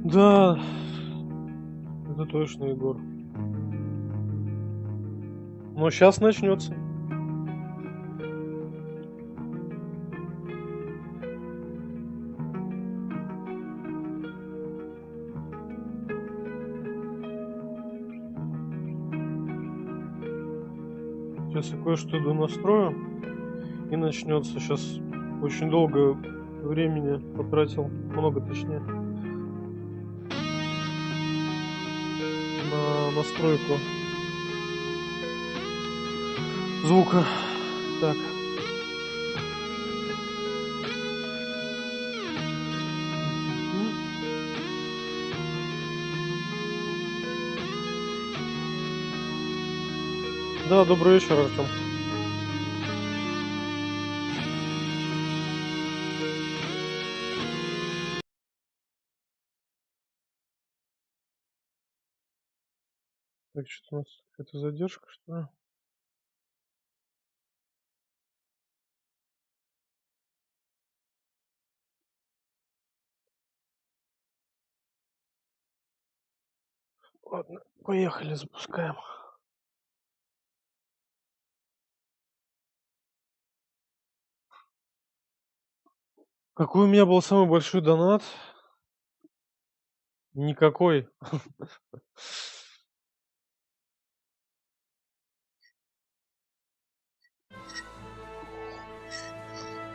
Да, это точно, Егор. Но сейчас начнется. Сейчас я кое-что донастрою и начнется. Сейчас очень долго времени потратил, много точнее, на настройку звука. Так. Да, добрый вечер, Артем. Так, что у нас? Это задержка, что ли? Ладно, поехали, запускаем. Какой у меня был самый большой донат? Никакой.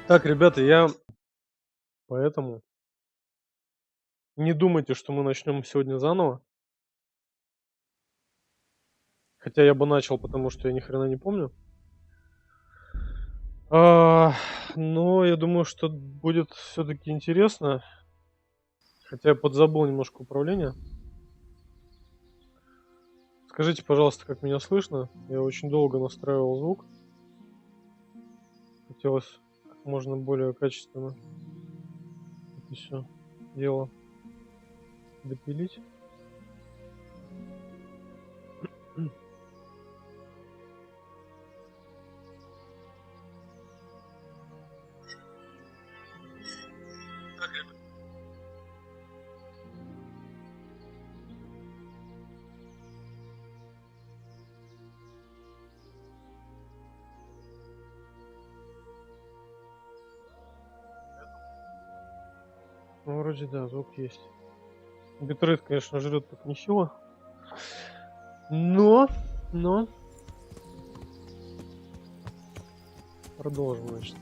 Так, ребята, я поэтому не думайте, что мы начнем сегодня заново. Хотя я бы начал, потому что я ни хрена не помню. Но я думаю, что будет все-таки интересно. Хотя я подзабыл немножко управление. Скажите, пожалуйста, как меня слышно? Я очень долго настраивал звук. Хотелось как можно более качественно это все дело допилить. Ну, вроде да, звук есть. Битрейт, конечно, жрет так нехило. Но продолжим, значит.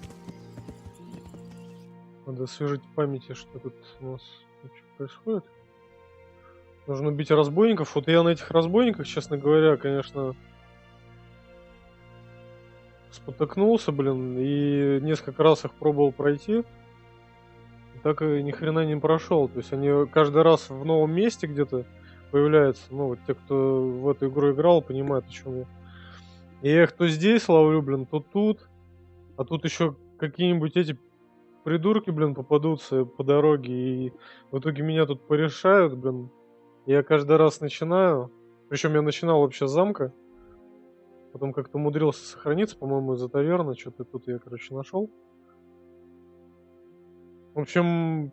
Надо освежить в памяти, что тут у нас вообще происходит. Нужно убить разбойников. Вот я на этих разбойниках, честно говоря, конечно, спотыкнулся, блин, и несколько раз их пробовал пройти. И так и ни хрена не прошел. То есть они каждый раз в новом месте где-то появляются. Ну, вот те, кто в эту игру играл, понимают, о чем я. И я их то здесь ловлю, блин, то тут. А тут еще какие-нибудь эти придурки, блин, попадутся по дороге. И в итоге меня тут порешают, блин. Я каждый раз начинаю. Причем я начинал вообще с замка. Потом как-то умудрился сохраниться, по-моему, из-за таверны. Что-то тут я, короче, нашел. В общем,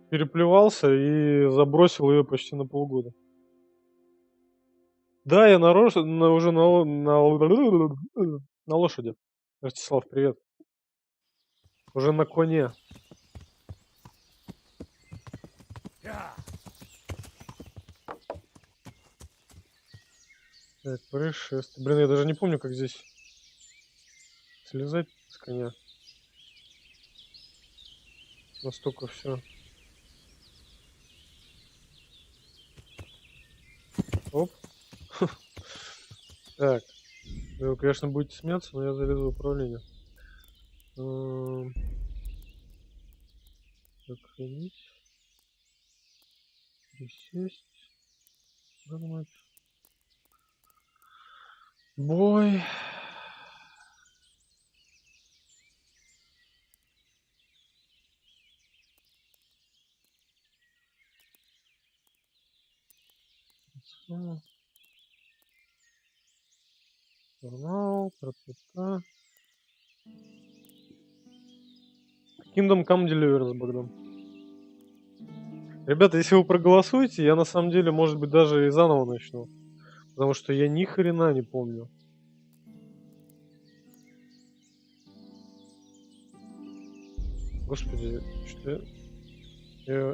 переплевался и забросил ее почти на полгода. Да, я уже на лошади. Ростислав, привет. Уже на коне. Так, происшествие. Блин, я даже не помню, как здесь слезать с коня. Настолько все. Оп. Так. Вы, конечно, будете смеяться, но я залезу в управление. Сохранить. Присесть. Нажимать. Бой. Журнал, красота. Kingdom Come Deliverance, Богдан. Ребята, если вы проголосуете, я на самом деле, может быть, даже и заново начну. Потому что я ни хрена не помню. Господи, что я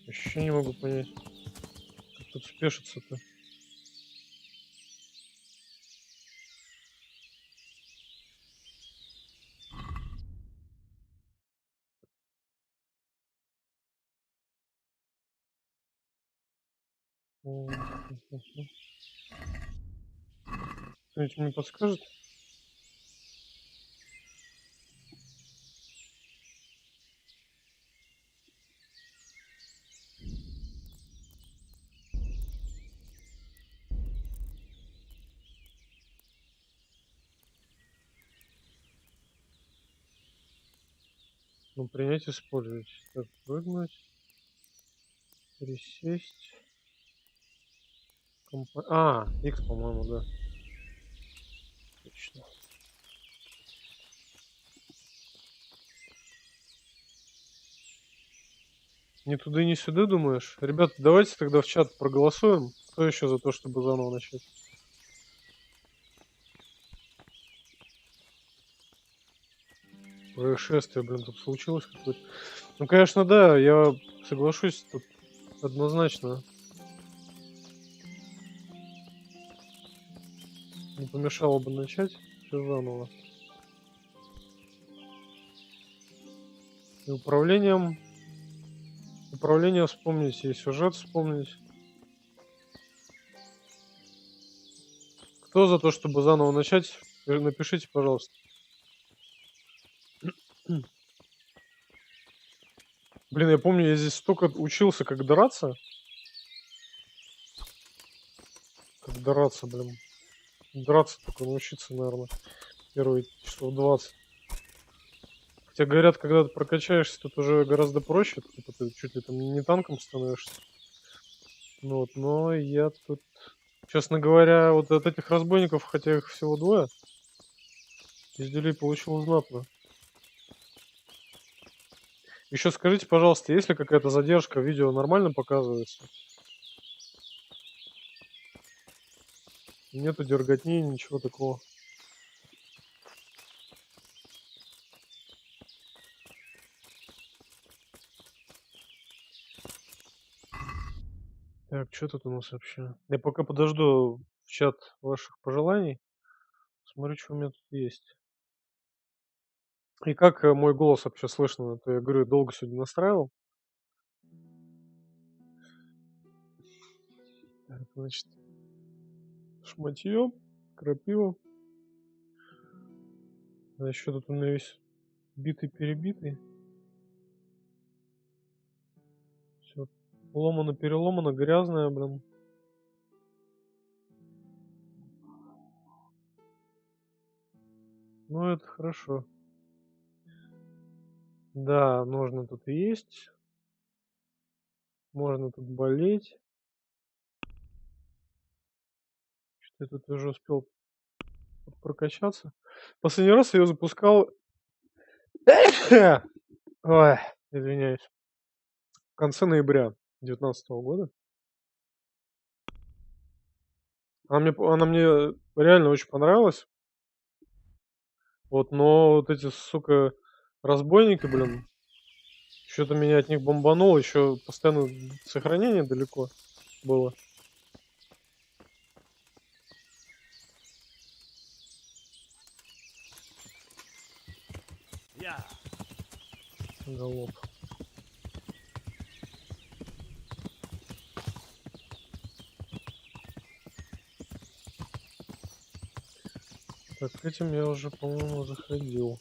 вообще не могу понять, как тут спешится-то. Кто-нибудь мне подскажет? Ну, принять, использовать. Так, прыгнуть, пересесть. X, по-моему, да. Точно. Ни туда, ни сюда, думаешь? Ребята, давайте тогда в чат проголосуем. Кто еще за то, чтобы заново начать? Происшествие, блин, тут случилось какое-то. Ну, конечно, да, я соглашусь тут однозначно. Не помешало бы начать все заново. И управление вспомнить, и сюжет вспомнить. Кто за то, чтобы заново начать, напишите, пожалуйста. Блин, я помню, я здесь столько учился, как драться. Как драться, блин. Драться только научиться, наверное, первые часов 20. Хотя говорят, когда ты прокачаешься, тут уже гораздо проще. Типа ты чуть ли там не танком становишься. Ну вот, но я тут, честно говоря, вот от этих разбойников, хотя их всего двое, пизделей получил знатно. Еще скажите, пожалуйста, есть ли какая-то задержка, видео нормально показывается? Нету дерготни, ничего такого. Так, что тут у нас вообще? Я пока подожду в чат ваших пожеланий. Смотрю, что у меня тут есть. И как мой голос вообще слышно? А то я говорю, долго сегодня настраивал. Так, значит, шматье, крапива. А еще тут у меня есть битый-перебитый. Все ломано-переломано, грязное, блин. Ну, это хорошо. Да, нужно тут есть. Можно тут болеть. Что я тут уже успел прокачаться. Последний раз я ее запускал... Ой, извиняюсь. В конце ноября 2019 года. Она мне реально очень понравилась. Вот, но вот эти, сука, разбойники, блин, что-то меня от них бомбануло, еще постоянно сохранение далеко было. Голоб. Так, этим я уже, по-моему, заходил.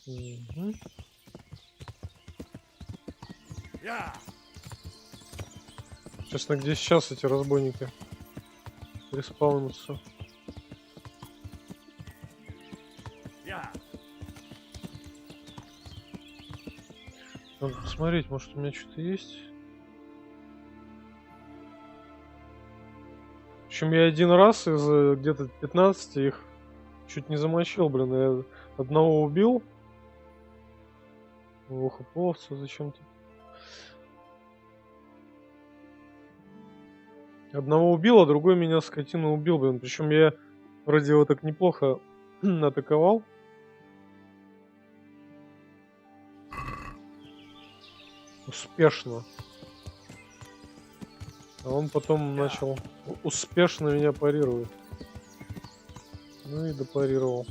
Угу. Честно, где сейчас эти разбойники респаунятся? Надо посмотреть, может у меня что-то есть. Причем я один раз из где-то 15 их чуть не замочил, блин. Я одного убил. Ох, и половца зачем-то. Одного убил, а другой меня, скотина, убил, блин. Причем я вроде его так неплохо атаковал. Успешно. А он потом начал успешно меня парировать. Ну и допарировал.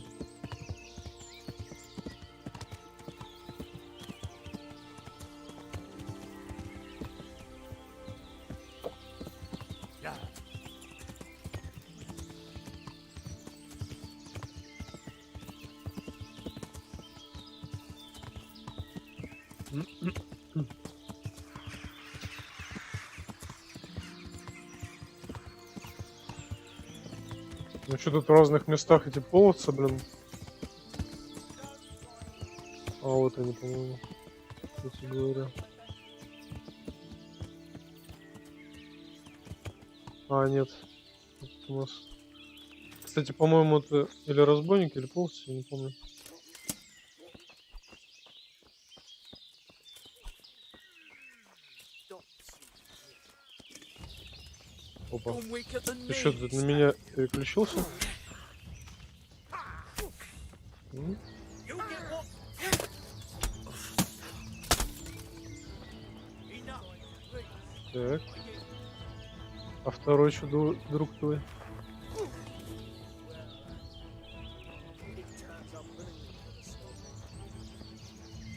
Ну что тут в разных местах эти половцы, блин. А вот они, по-моему, кстати говоря. А, нет. Вот у нас. Кстати, по-моему, это или разбойники, или половцы, я не помню. Опа. Ты что, тут на меня переключился? Так. А второй что, друг твой?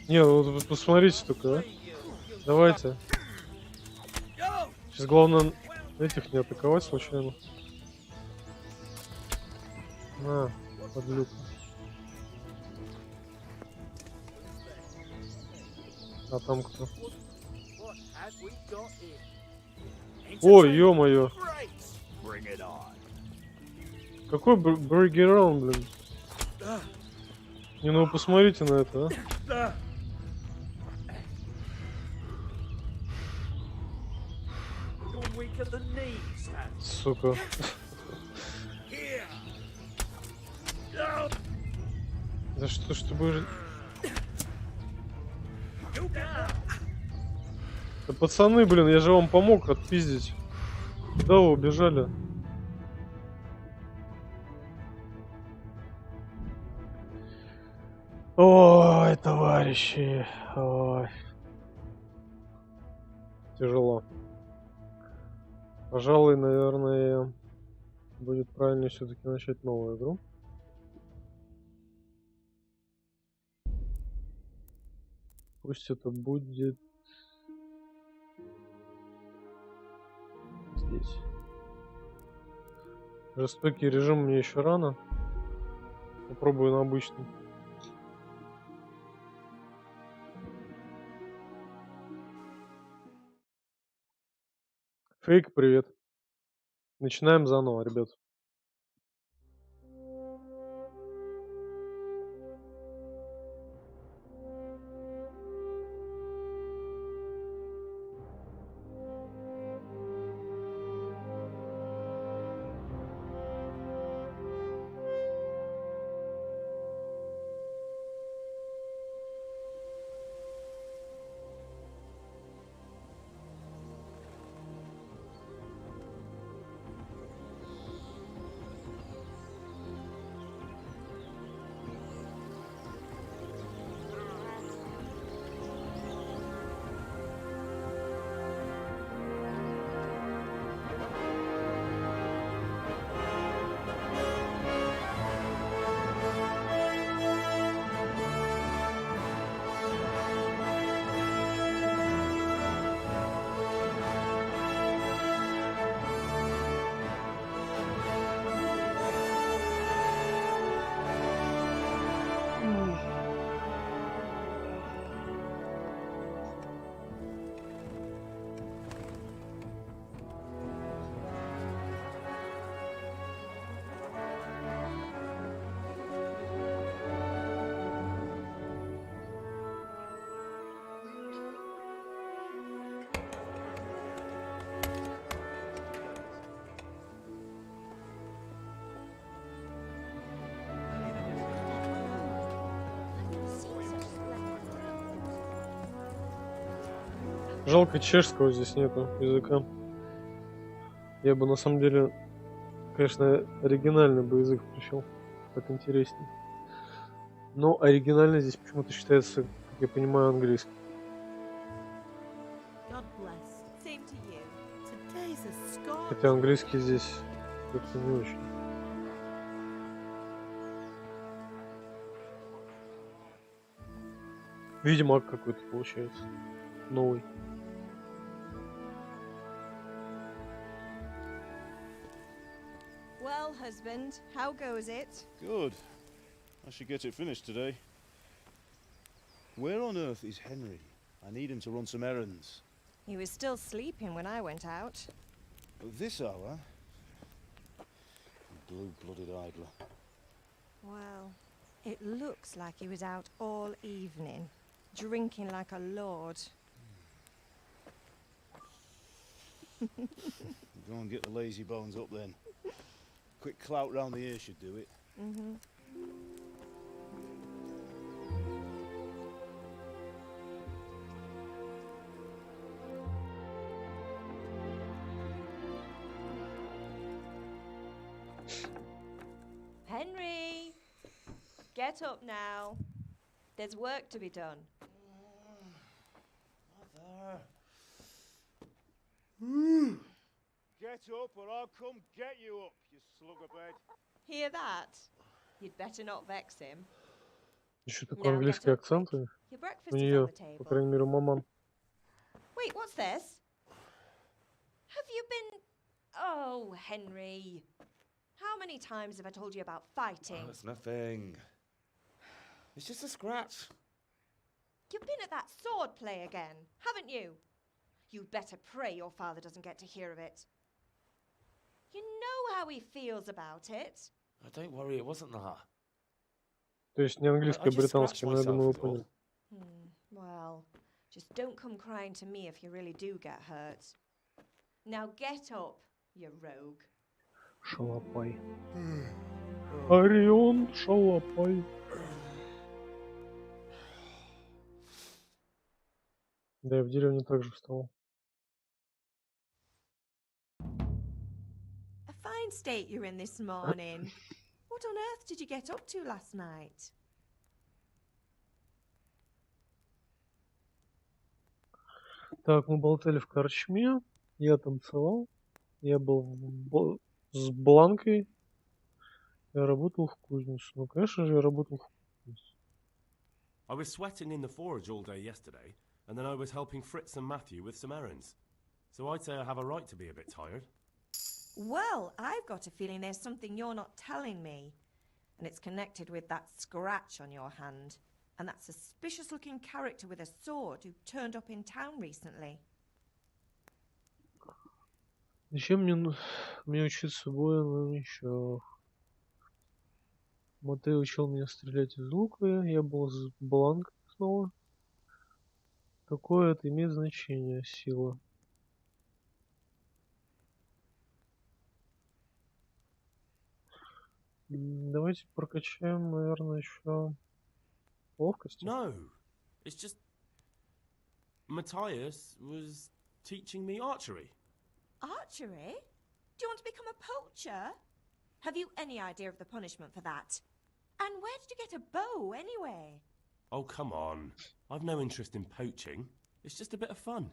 Не, ну вот посмотрите только, а. Давайте. Сейчас главное этих не атаковать случайно. На, подлюка. А там кто? Ой, ё-моё. Какой бригерон, блин? Не, ну вы посмотрите на это, а. Сука. Да что ж ты будешь... Да пацаны, блин, я же вам помог отпиздить. Куда вы убежали? Ой, товарищи. Ой. Тяжело. Пожалуй, наверное, будет правильнее все-таки начать новую игру. Пусть это будет здесь. Жестокий режим мне еще рано. Попробую на обычном. Фейк, привет. Начинаем заново, ребят. Жалко, чешского здесь нету языка. Я бы на самом деле, конечно, оригинальный бы язык включил. Так интереснее. Но оригинальный здесь почему-то считается, как я понимаю, английский. Хотя английский здесь как-то не очень. Ведьмак какой-то получается. Новый. Well, husband, how goes it? Good. I should get it finished today. Where on earth is Henry? I need him to run some errands. He was still sleeping when I went out. At this hour? Blue-blooded idler. Well, it looks like he was out all evening, drinking like a lord. Go and get the lazy bones up then. Quick clout round the ear should do it. Mm-hmm. Henry! Get up now. There's work to be done. Mother. Get up or I'll come get you up, you slugabed. Hear that? You'd better not vex him. Еще такой английский акцент у нее, по крайней мере, у маман. Wait, what's this? Have you been... Oh, Henry. How many times have I told you about fighting? Oh, it's nothing. It's just a scratch. You've been at that sword play again, haven't you? You'd better pray your father doesn't get to hear of it. You know how he feels about it. Oh, don't worry, it wasn't that. То есть не английский, а британский, но я думаю, вы поняли. Well, just don't come crying to me if you really do get hurt. Now get up, you rogue. Шалопай. Орион, шалопай. Да, я в деревне также встал. A fine state you're in this morning. What on earth did you get up to last night? Так, мы болтали в корчме, я танцевал, я был с Бланкой, я работал в кузницу. Ну, конечно же, я работал в кузнице. I was sweating in the forge all day yesterday, and then I was helping Fritz and Matthew with some errands. So I'd say I have a right to be a bit tired. Well, I've got a feeling there's something you're not telling me. And it's connected with that scratch on your hand. And that suspicious-looking character with a sword who turned up in town recently. Зачем мне учиться бою на мечах? Матей учил меня стрелять из лука, я был с Бланкой снова. Какое это имеет значение, сила? Давайте прокачаем, наверное, еще ловкость. No, it's just Matthias was teaching me archery. Archery? Do you want to become a poacher? Have you any idea of the punishment for that? And where did you get a bow, anyway? Oh, come on. I've no interest in poaching. It's just a bit of fun.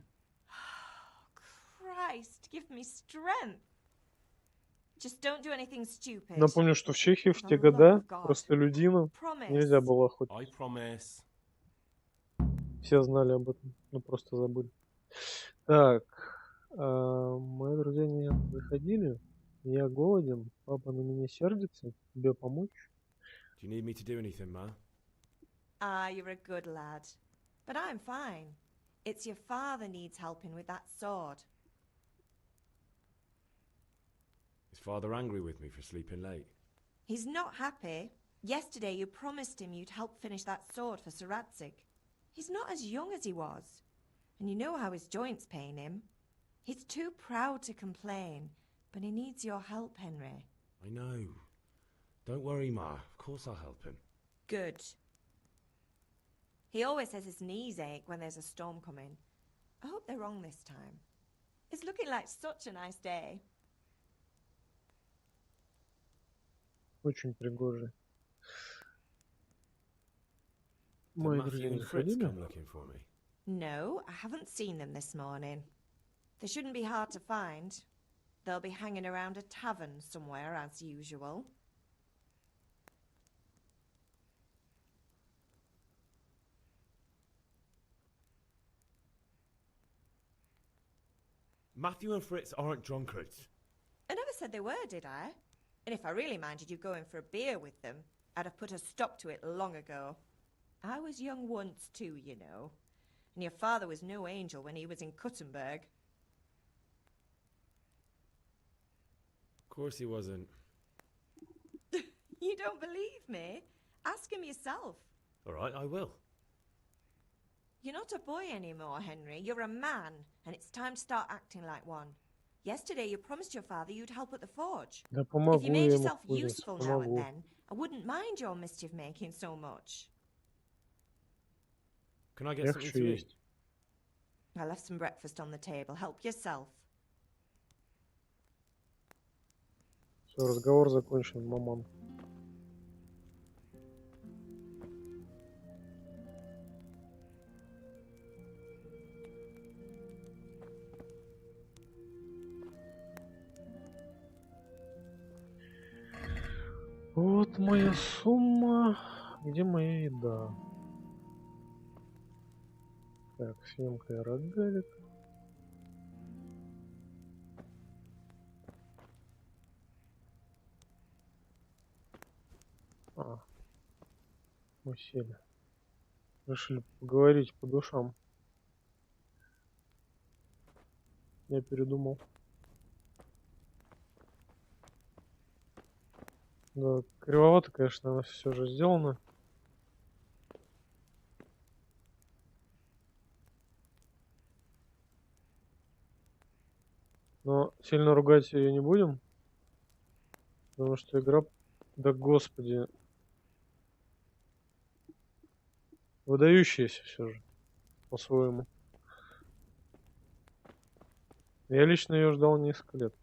Christ, give me strength. Just don't do anything stupid. Напомню, что в Чехии в те года простолюдинам нельзя было охотиться. I promise. Все знали об этом, но просто забыли. Так, мои друзья не заходили. Я голоден, папа на меня сердится. Тебе помочь? Do you need me to do anything, Ma? Ah, you're a good lad. But I'm fine. It's your father needs helping with that sword. Is Father angry with me for sleeping late? He's not happy. Yesterday you promised him you'd help finish that sword for Sir Radzig. He's not as young as he was. And you know how his joints pain him. He's too proud to complain, but he needs your help, Henry. I know. Don't worry, Ma. Of course I'll help him. Good. He always says his knees ache when there's a storm coming. I hope they're wrong this time. It's looking like such a nice day. Очень пригожий. Did Мои Matthew друзья не and Fritz заходили? come looking for me? No, I haven't seen them this morning. They shouldn't be hard to find. They'll be hanging around a tavern somewhere as usual. Matthew and Fritz aren't drunkards. I never said they were, did I? And if I really minded you going for a beer with them, I'd have put a stop to it long ago. I was young once too, you know. And your father was no angel when he was in Kuttenberg. Of course he wasn't. You don't believe me? Ask him yourself. All right, I will. You're not a boy anymore, Henry. You're a man, and it's time to start acting like one. Yesterday you promised your father you'd help at the forge. Да If помогу you made я ему yourself пользоваться, useful now and помогу. then, I wouldn't mind your mischief making so much. Can I get Я something хочу to eat? есть. I left some breakfast on the table. Help yourself. Все, разговор закончен, маман. Вот моя сумма. Где моя еда? Так, съемка и рогалик. Мы сели. Решили поговорить по душам. Я передумал. Да, кривовато, конечно, оно все же сделано. Но сильно ругать ее не будем. Потому что игра... Да господи. Выдающаяся все же. По-своему. Я лично ее ждал несколько лет.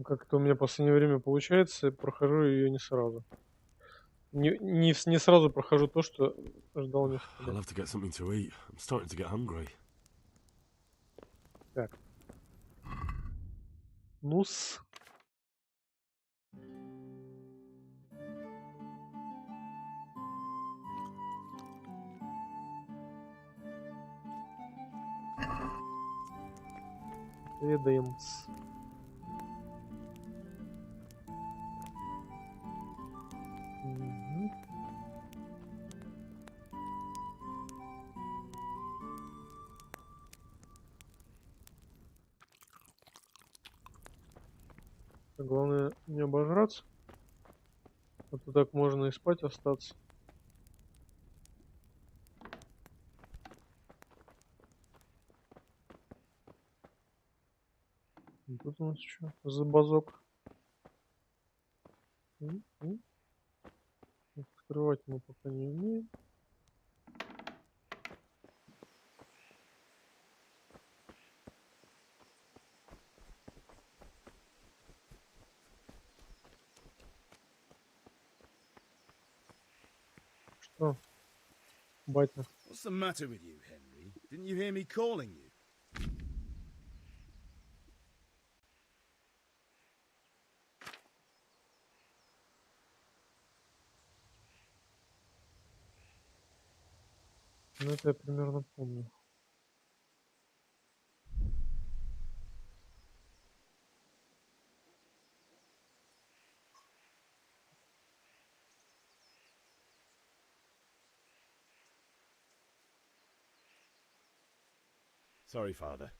Как-то у меня в последнее время получается, прохожу ее не сразу. Не сразу прохожу то, что ждал несколько I'll лет. have to get something to eat. I'm starting to get hungry. Так. Ну-с. Ведаем-с. Мгм. Главное не обожраться. А то так можно и спать остаться. И тут у нас что за базок? Открывать мы пока не умеем. Что? Батя. What's the matter with you, Henry? Didn't you hear me calling you? Ну это я примерно помню. Sorry, Father.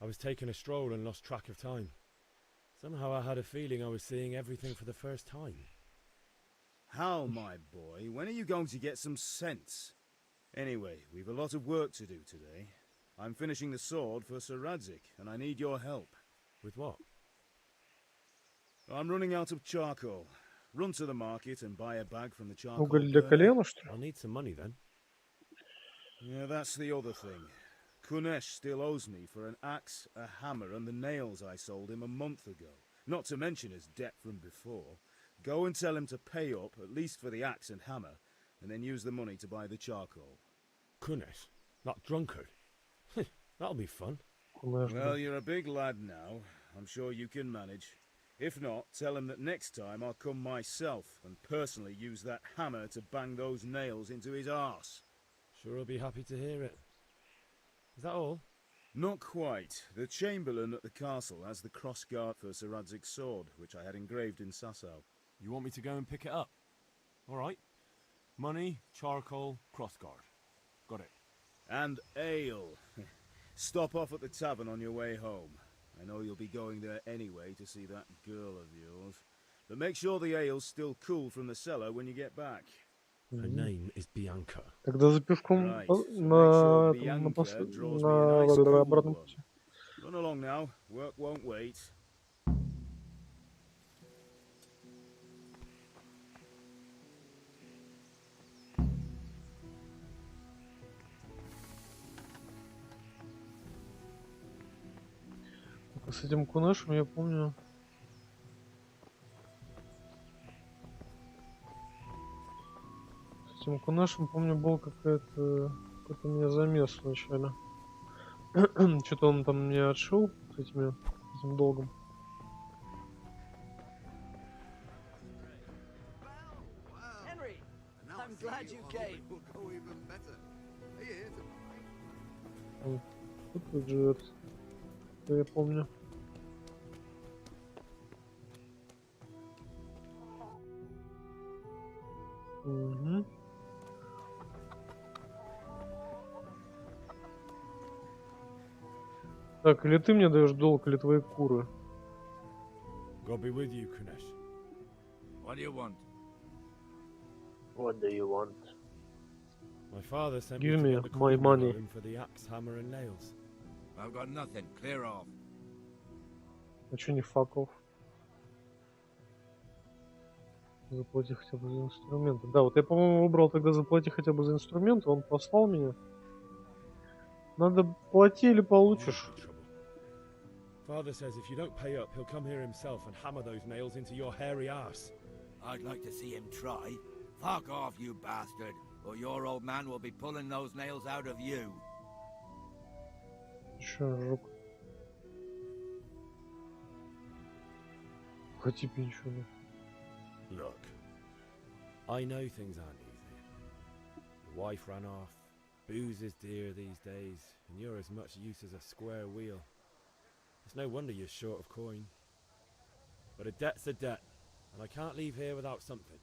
I was taking a stroll and lost track of time. Somehow I had a feeling I was seeing everything for the first time. How, my boy? When are you going to get some sense? Anyway, we've a lot of work to do today. I'm finishing the sword for Sir Radzik, and I need your help. With what? I'm running out of charcoal. run to the market and buy a bag from the charcoal Уголь для burner. колена, что ли? I'll need some money then. Yeah, that's the other thing. Kunesh still owes me for an axe, a hammer, and the nails I sold him a month ago. Not to mention his debt from before. Go and tell him to pay up, at least for the axe and hammer, and then use the money to buy the charcoal. Kunesh, that drunkard. That'll be fun. Well, you're a big lad now. I'm sure you can manage. If not, tell him that next time I'll come myself and personally use that hammer to bang those nails into his arse. Sure he'll be happy to hear it. Is that all? Not quite. The Chamberlain at the castle has the crossguard for Sir Radzig's sword, which I had engraved in Sasau. You want me to go and pick it up? All right. Money, charcoal, crossguard. Got it. And ale. Stop off at the tavern on your way home. I know you'll be going there anyway to see that girl of yours. But make sure the ale's still cool from the cellar when you get back. Her name is Bianca. Тогда за пивком Right, на, so make sure Bianca draws me a nice cool обратном one. пути. Run along now. Work won't wait. С этим Кунешем я помню. С этим Кунешем, помню, был какой-то у меня замес вначале. Что-то он там мне отшил с этим долгом. Henry, I'm glad you came. Тут живет. Это я помню. Угу. Так, или ты мне даешь долг, или твои куры? God be with you, Kunesh. What do you want? What do you want? My father sent Give me me to get the my Queen money. home for the axe, hammer, and nails. I've got nothing. Clear off. А чё не факов? Заплати хотя бы за инструменты. Да, вот я, по-моему, выбрал тогда заплати хотя бы за инструменты. Он послал меня. Надо плати или получишь. Father says if you don't pay up, he'll come here himself and hammer those nails into your hairy arse. I'd like to see him try. Fuck off, you bastard, or your old man will be pulling those nails out of you. Ещё жук. Хоти пинчу. Look, I know things aren't easy. The wife ran off, booze is dear these days, and you're as much use as a square wheel. It's no wonder you're short of coin. But a debt's a debt, and I can't leave here without something.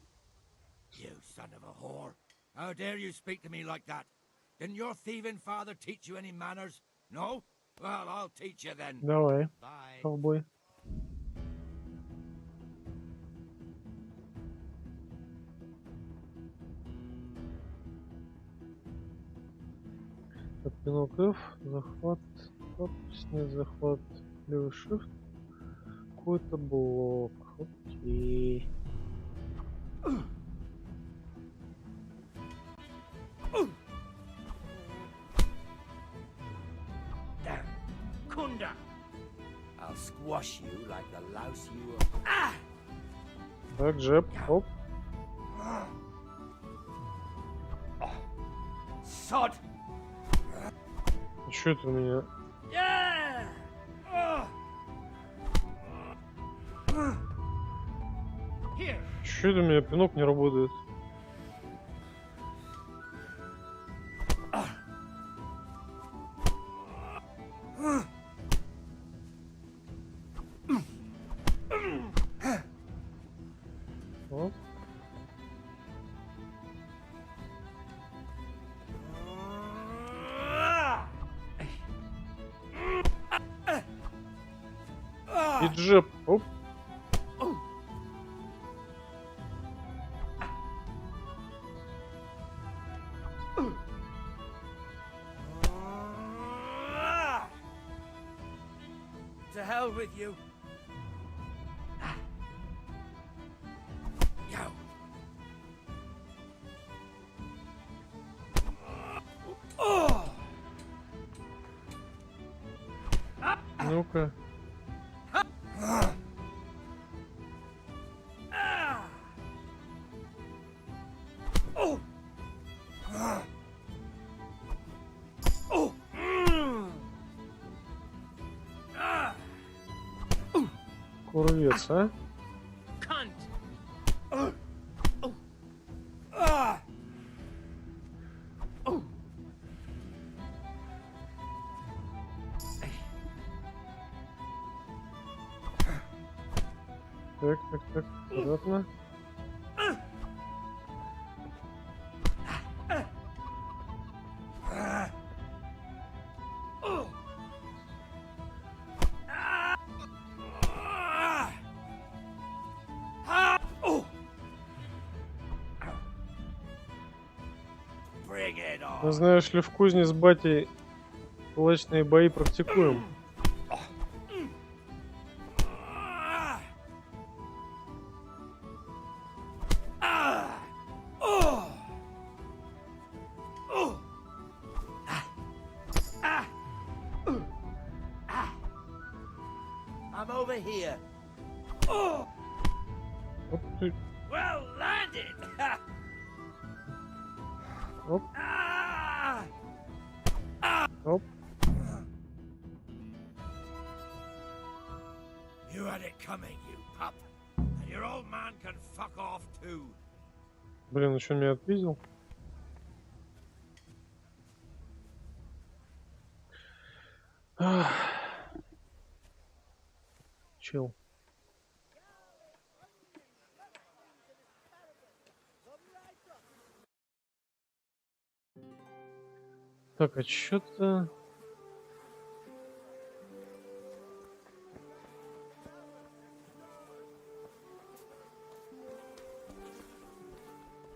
You son of a whore. How dare you speak to me like that? Didn't your thieving father teach you any manners? No? Well, I'll teach you then. Давай, Bye. ковбой. Так, пинок F, захват, топ, снять захват, левый shift, какой-то блок, окей. Damn. Kunda! I'll squash you like the louse you are. Ah! Так, джеб, оп. Sod! Чё это у меня? Yeah! Here! Чё это у меня пинок не работает? Оп. И джеб, оп. To hell with you. Ну-ка. Курвец, а? Так, так, так, аккуратно. Ну, знаешь ли, в кузне с батей кулачные бои практикуем. I'm over here. Оп, ты. Well landed. Оп. Оп. You had it coming, you pup. And your old man can fuck off too. Блин, еще меня отпиздил. Чел. Так, а чё-то...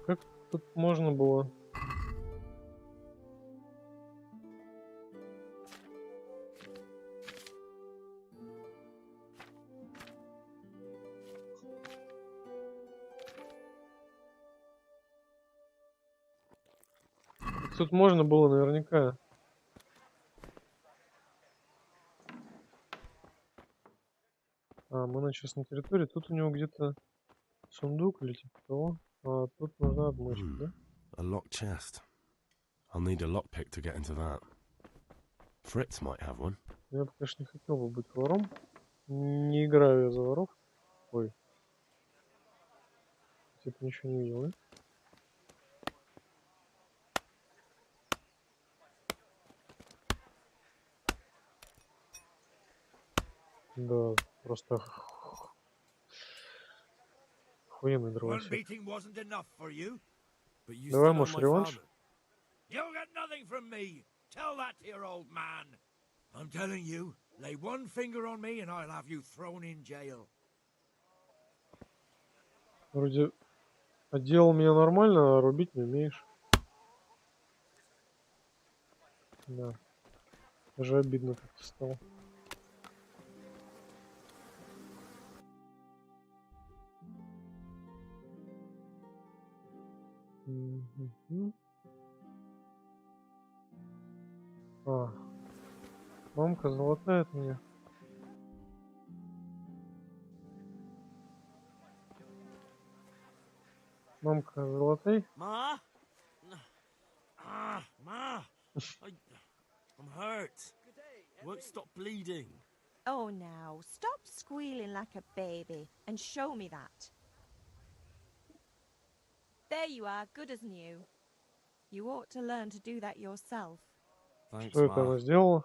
Как тут можно было? Тут можно было наверняка. А, мы сейчас на территории. Тут у него где-то сундук или типа того. А тут нужна отмычка, да? A locked chest. I'll need a lockpick to get into that. Fritz might have one. Я бы, конечно, не хотел бы быть вором. Не играю я за воров. Ой. Типа ничего не видел, да? Да, просто охуенный One дровосек. beating wasn't enough for you. But you Давай, still может, owe my реванш? father. You'll get nothing from me. Tell that to your old man. I'm telling you, lay one finger on me and I'll have you thrown in jail. Вроде отделал меня нормально, а рубить не умеешь. Да. Даже обидно как-то стало. Мгм. А, мамка золотая от меня. Мамка золотой. Ma? Ma! I'm hurt. Won't stop bleeding. Oh, now, stop squealing like a baby and show me that. There you are, good as new. You ought to learn to do that yourself. Thanks, Что это Ma. она сделала?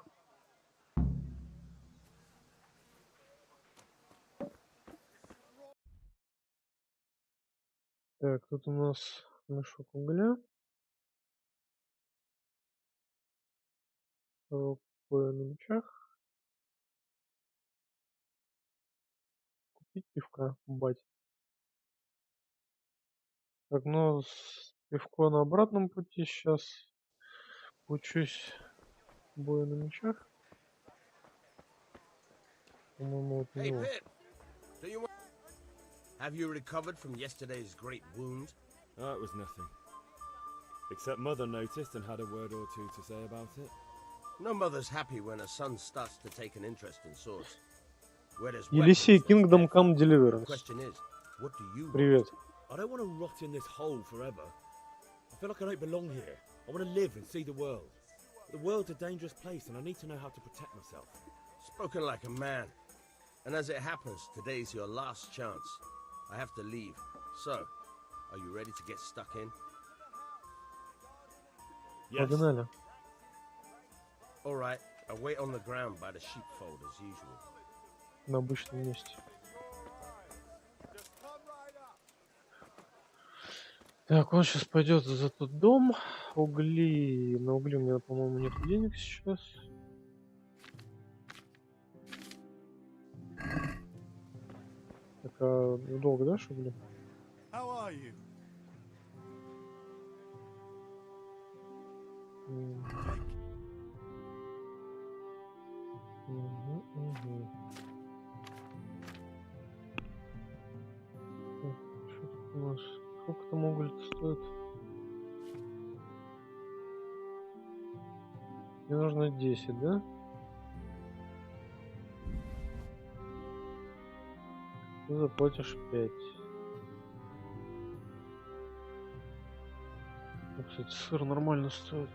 Так, тут у нас мешок угля. Рукой на мечах. Купить пивка, бать. Так, ну, пивко на обратном пути. Сейчас учусь бою на мечах. По-моему, вот Hey, него. Pip. Do you want... Have you recovered from yesterday's great wound? Oh, it was nothing. Except Mother noticed and had a word or two to say about it. No mother's happy when a son starts to take an interest in swords. Whereas Елисей, weapons, Kingdom there's Come death. Deliverance. Question is, what do you want? Привет. I don't want to rot in this hole forever. I feel like I don't belong here. I want to live and see the world. The world's a dangerous place and I need to know how to protect myself. Spoken like a man. And as it happens, today's your last chance. I have to leave. So, are you ready to get stuck in? Yes. Погнали. All right, I'll wait on the ground by the sheepfold as usual. На обычном месте. Так, он сейчас пойдет за тот дом. Угли. На угли у меня, по-моему, нет денег сейчас. Так, а долго дашь угли? How are you? Угу. Что тут у нас? Сколько там уголь стоит? Мне нужно 10, да? Ты заплатишь 5. Ну, кстати, сыр нормально стоит.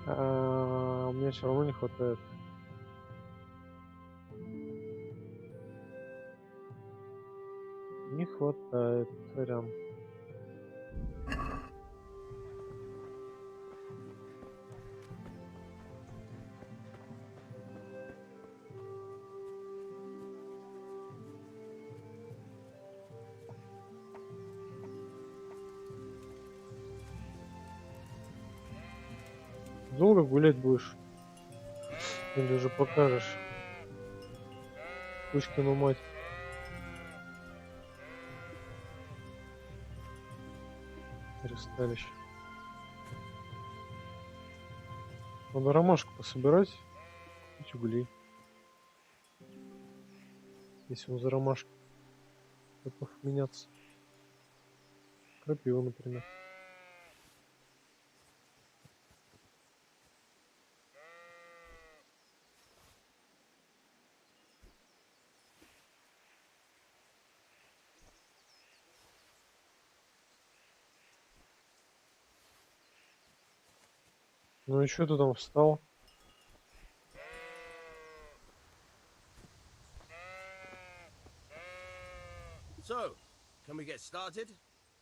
А мне все равно не хватает. Не хватает, сорян. Долго гулять будешь? Или же покажешь Кузькину мать? Ресталище. Надо ромашку пособирать, купить углей. Если он за ромашки готов меняться. Крапиву, например. Ну и что ты там встал? So, can we get started?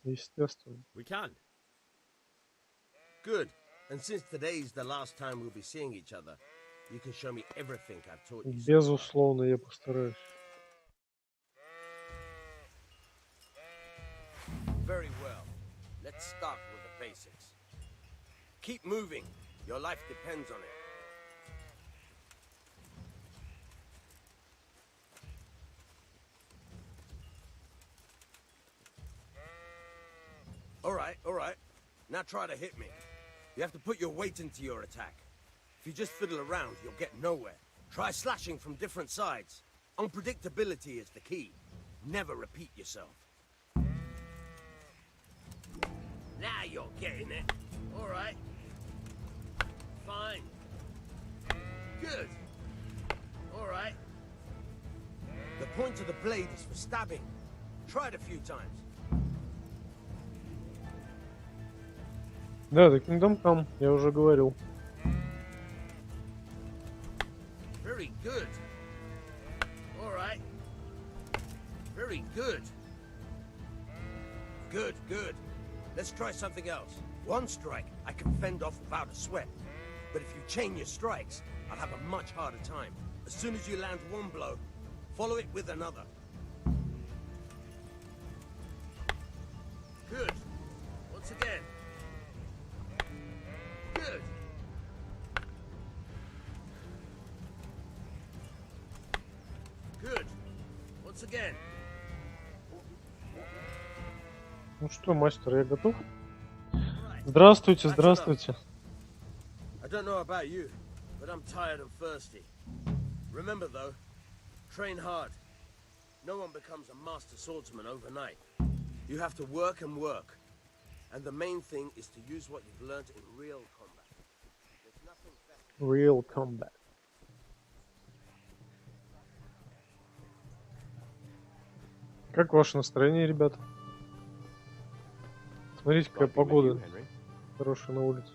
Естественно. We can. Good. And since today's the last time we'll be seeing each other, you can show me everything I've taught you. Безусловно, я постараюсь. Very well. Let's start with the basics. Keep moving. Your life depends on it. All right. Now try to hit me. You have to put your weight into your attack. If you just fiddle around, you'll get nowhere. Try slashing from different sides. Unpredictability is the key. Never repeat yourself. Now you're getting it. All right. Fine. Good. All right. The point of the blade is for stabbing. Try it a few times. Да, это Kingdom Come, я уже говорил. Very good. All right. Very good. Good. Let's try something else. One strike, I can fend off without a sweat. But if you chain your strikes, I'll have a much harder time. As soon as you land one blow, follow it with another. Good. Once again. Good. Good. Once again. Ну что, мастер, я готов? Здравствуйте, здравствуйте. I don't know about you, but I'm tired and thirsty. Remember though, train hard. No one becomes a master swordsman overnight. You have to work and work. And the main thing is to use what you've learned in real combat. There's nothing better. Real combat. Как ваше настроение, ребята? Смотрите, какая погода хорошая на улице.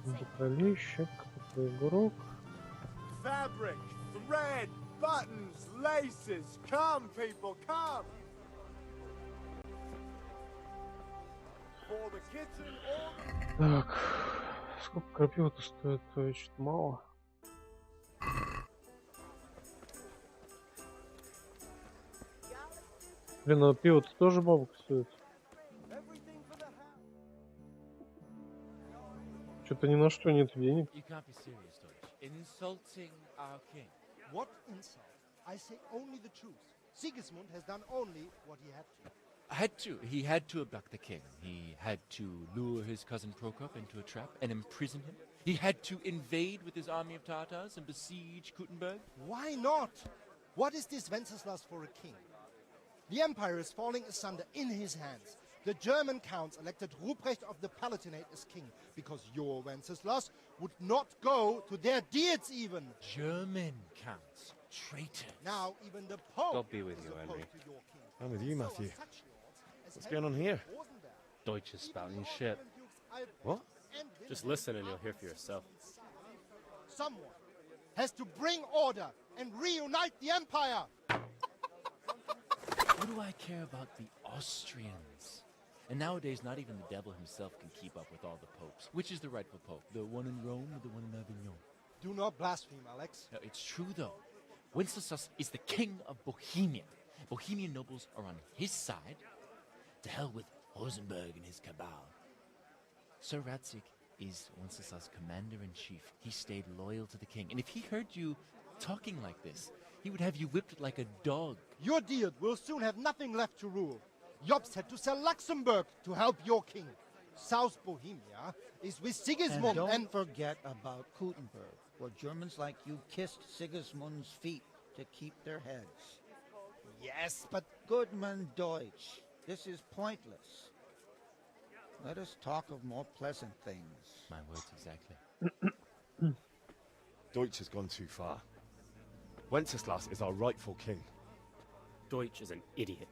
Бокалейщик, такой игрок. Fabric, thread, buttons, laces. Come, people, come. For the kitten or... Так, сколько крапива-то стоит? То что-то мало. Блин, а пиво-то тоже бабок стоит. Что-то ни на что нет денег. You can't be serious, Deutsch. In insulting our king. What insult? I say only the truth. Sigismund has done only what he had to. He had to abduct the king. He had to lure his cousin Prokop into a trap and imprison him. He had to invade with his army of Tatars and besiege Kuttenberg. Why not? What is this Wenceslas for a king? The empire is falling asunder in his hands. The German counts elected Ruprecht of the Palatinate as king because your Wenceslas would not go to their deeds even. German counts. Traitors. Now even the Pope God be with is you, opposed Henry. to your king. I'm with you, So are Matthew. such lords as What's going on Henry here? Rosenberg. Deutsch is spouting shit. What? Just listen and you'll hear for yourself. Someone has to bring order and reunite the empire. What do I care about the Austrians? And nowadays, not even the devil himself can keep up with all the popes. Which is the rightful pope? The one in Rome or the one in Avignon? Do not blaspheme, Alex. No, it's true, though. Wenceslas is the king of Bohemia. Bohemian nobles are on his side. To hell with Rosenberg and his cabal. Sir Ratzik is Wenceslas' commander-in-chief. He stayed loyal to the king. And if he heard you talking like this, he would have you whipped like a dog. Your deed will soon have nothing left to rule. Jobst had to sell Luxembourg to help your king. South Bohemia is with Sigismund And don't forget about Kuttenberg, where Germans like you kissed Sigismund's feet to keep their heads. Yes, but Goodman Deutsch, this is pointless. Let us talk of more pleasant things. My words exactly. Deutsch has gone too far. Wenceslas is our rightful king. Deutsch is an idiot.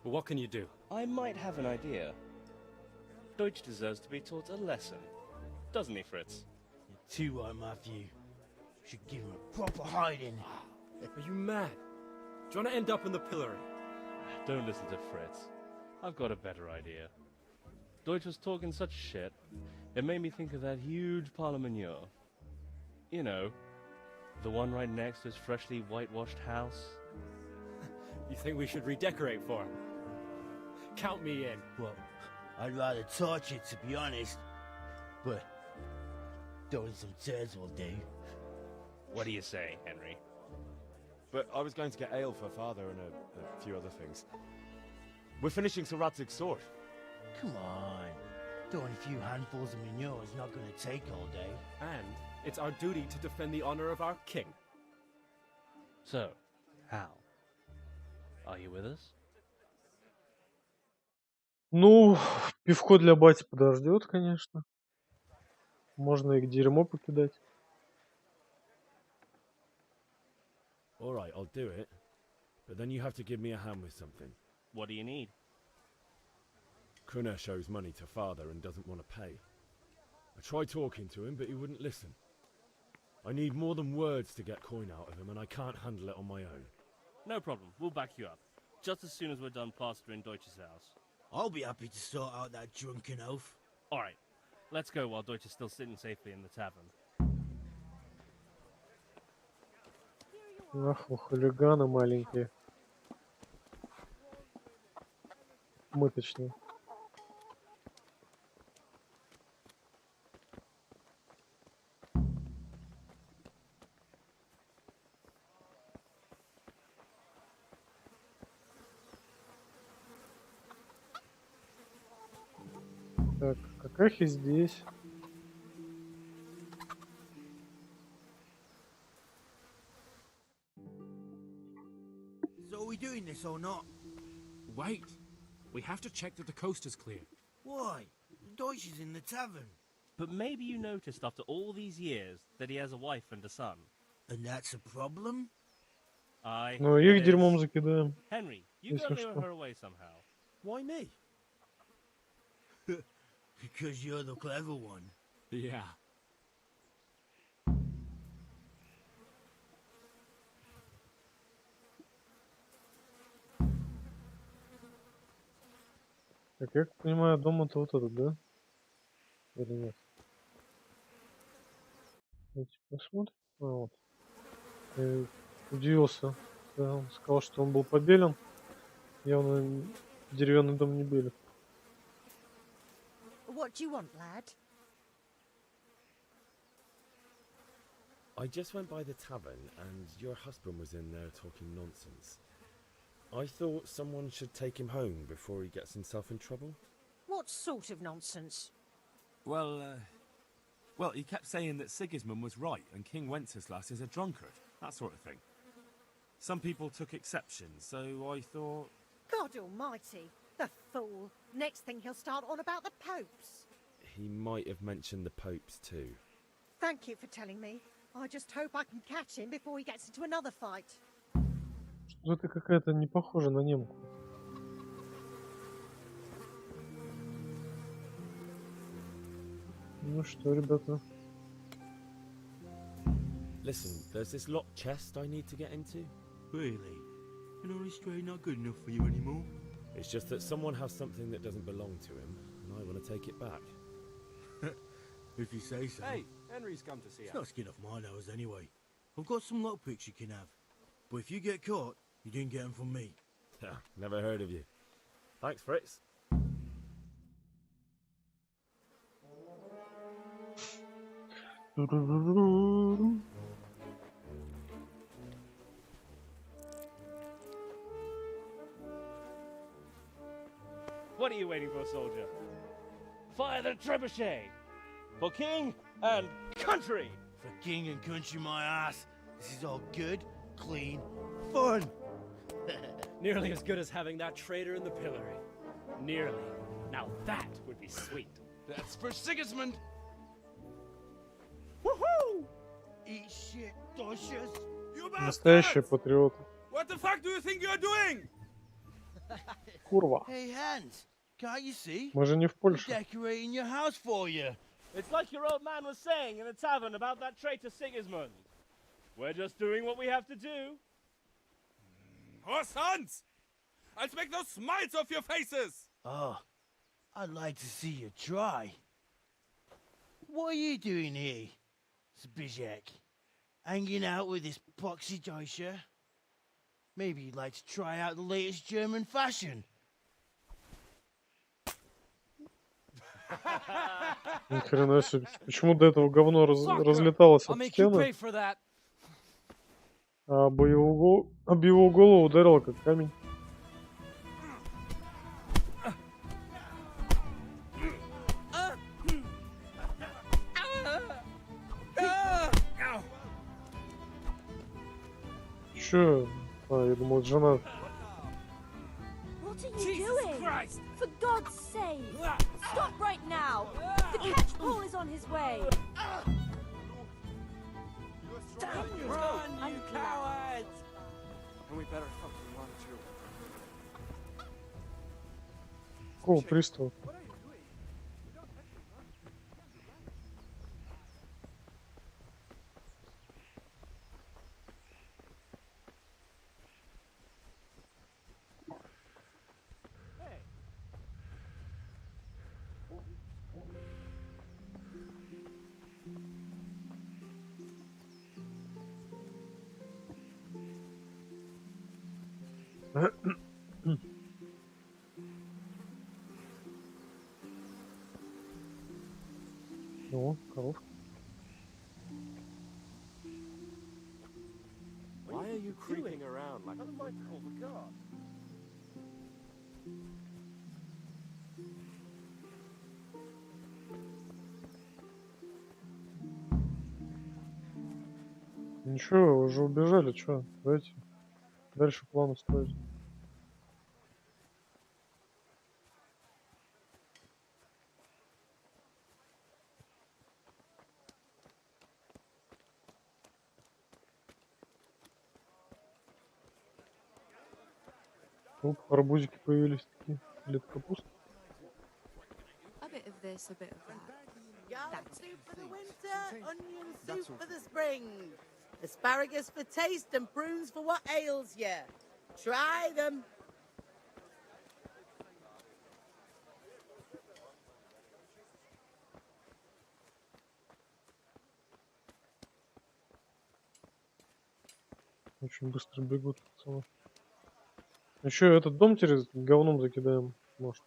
But what can you do? I might have an idea. Deutsch deserves to be taught a lesson. Doesn't he, Fritz? You're too right, Matthew. Should give him a proper hiding. Are you mad? Do you want to end up in the pillory? Don't listen to Fritz. I've got a better idea. Deutsch was talking such shit, it made me think of that huge parliament. You know, the one right next to his freshly whitewashed house. You think we should redecorate for him? Count me in. Well, I'd rather torch it, to be honest. But throwing some turds will do. What do you say, Henry? But I was going to get ale for father and a few other things. We're finishing Sir Radzig's sword. Come on. Throwing a few handfuls of manure is not going to take all day. And it's our duty to defend the honor of our king. So, Hal, are you with us? Ну, пивко для бати подождет, конечно. Можно и дерьмо покидать. All right, I'll do it. But then you have to give me a hand with something. What do you need? Kunesh owes money to father and doesn't want to pay. I tried talking to him, but he wouldn't listen. I need more than words to get coin out of him, and I can't handle it on my own. No problem, we'll back you up. Just as soon as we're done plastering Deutsch's house. I'll be happy to sort out that drunken oaf. Alright, let's go while Deutsch is still sitting safely in the tavern. Ах, вы хулиганы маленькие. Мы точнее. Так, какахи здесь. So are we doing this or not? Wait. We have to check that the coast is clear. Why? Deutsch is in the tavern. But maybe you noticed after all these years that he has a wife and a son. And that's a problem? Aye. Ну, it их дерьмом is. закидаем. Henry, you Если go lure что. her away somehow. Why me? Because you're the clever one. Yeah. Так, я как понимаю, дом-то вот этот, да? Или нет? Давайте посмотрим. А, вот. Я удивился. Да, он сказал, что он был побелен. Явно деревянный дом не белит. What do you want, lad? I just went by the tavern and your husband was in there talking nonsense. I thought someone should take him home before he gets himself in trouble. What sort of nonsense? Well, he kept saying that Sigismund was right and King Wenceslas is a drunkard, that sort of thing. Some people took exception, so I thought... God almighty, the fool. Next thing he'll start on about the popes. He might have mentioned the popes too. Thank you for telling me. I just hope I can catch him before he gets into another fight. Что-то какая-то не похожа на немку. Ну что, ребята? Listen, there's this locked chest I need to get into. Really? An honest trade not good enough for you anymore? It's just that someone has something that doesn't belong to him, and I want to take it back. If you say so. Hey, Henry's come to see It's us. not skin off my nose anyway. I've got some lockpicks you can have. But if you get caught, you didn't get them from me. Never heard of you. Thanks, Fritz. What are you waiting for, soldier? Fire the trebuchet! For king and country! For king and country, my ass. This is all good, clean, fun. Nearly as good as having that traitor in the pillory. Nearly. Now that would be sweet. That's for Sigismund. Woohoo! Eat shit, Deutsches. You Настоящие патриоты. What the fuck do you think you're doing? Курва. Hey, Hans, can't you see? Мы же не в I'm Польше. decorating your house for you. It's like your old man was saying in the tavern about that traitor Sigismund. We're just doing what we have to do. Oh, sons! I'll make those smiles off your faces! Oh, I'd like to see you try. What are you doing here, Zbigniew? Hanging out with this poxy Deutscher? Maybe you'd like to try out the latest German fashion. Ни хрена себе. Почему до этого говно разлеталось I'll от make you стены, pay for that. а об его голову ударило как камень? Чё? А, я думал, это жена. What are you doing? For God's sake! Stop right now! The catch pole is on his way! Run, you Unclear. cowards! And we better fucking run too. Какого пристава? О, коровка. Why are you creeping around like Ничего, уже убежали, чё? Давайте дальше планы строить. Оп, арбузики появились такие. Или это капуста? A bit of this, a bit of that. Garlic soup for the winter, onion soup for the spring. Asparagus for taste and prunes for what ails you. Try them. Очень быстро бегут, пацаны. Еще этот дом через говном закидаем, может.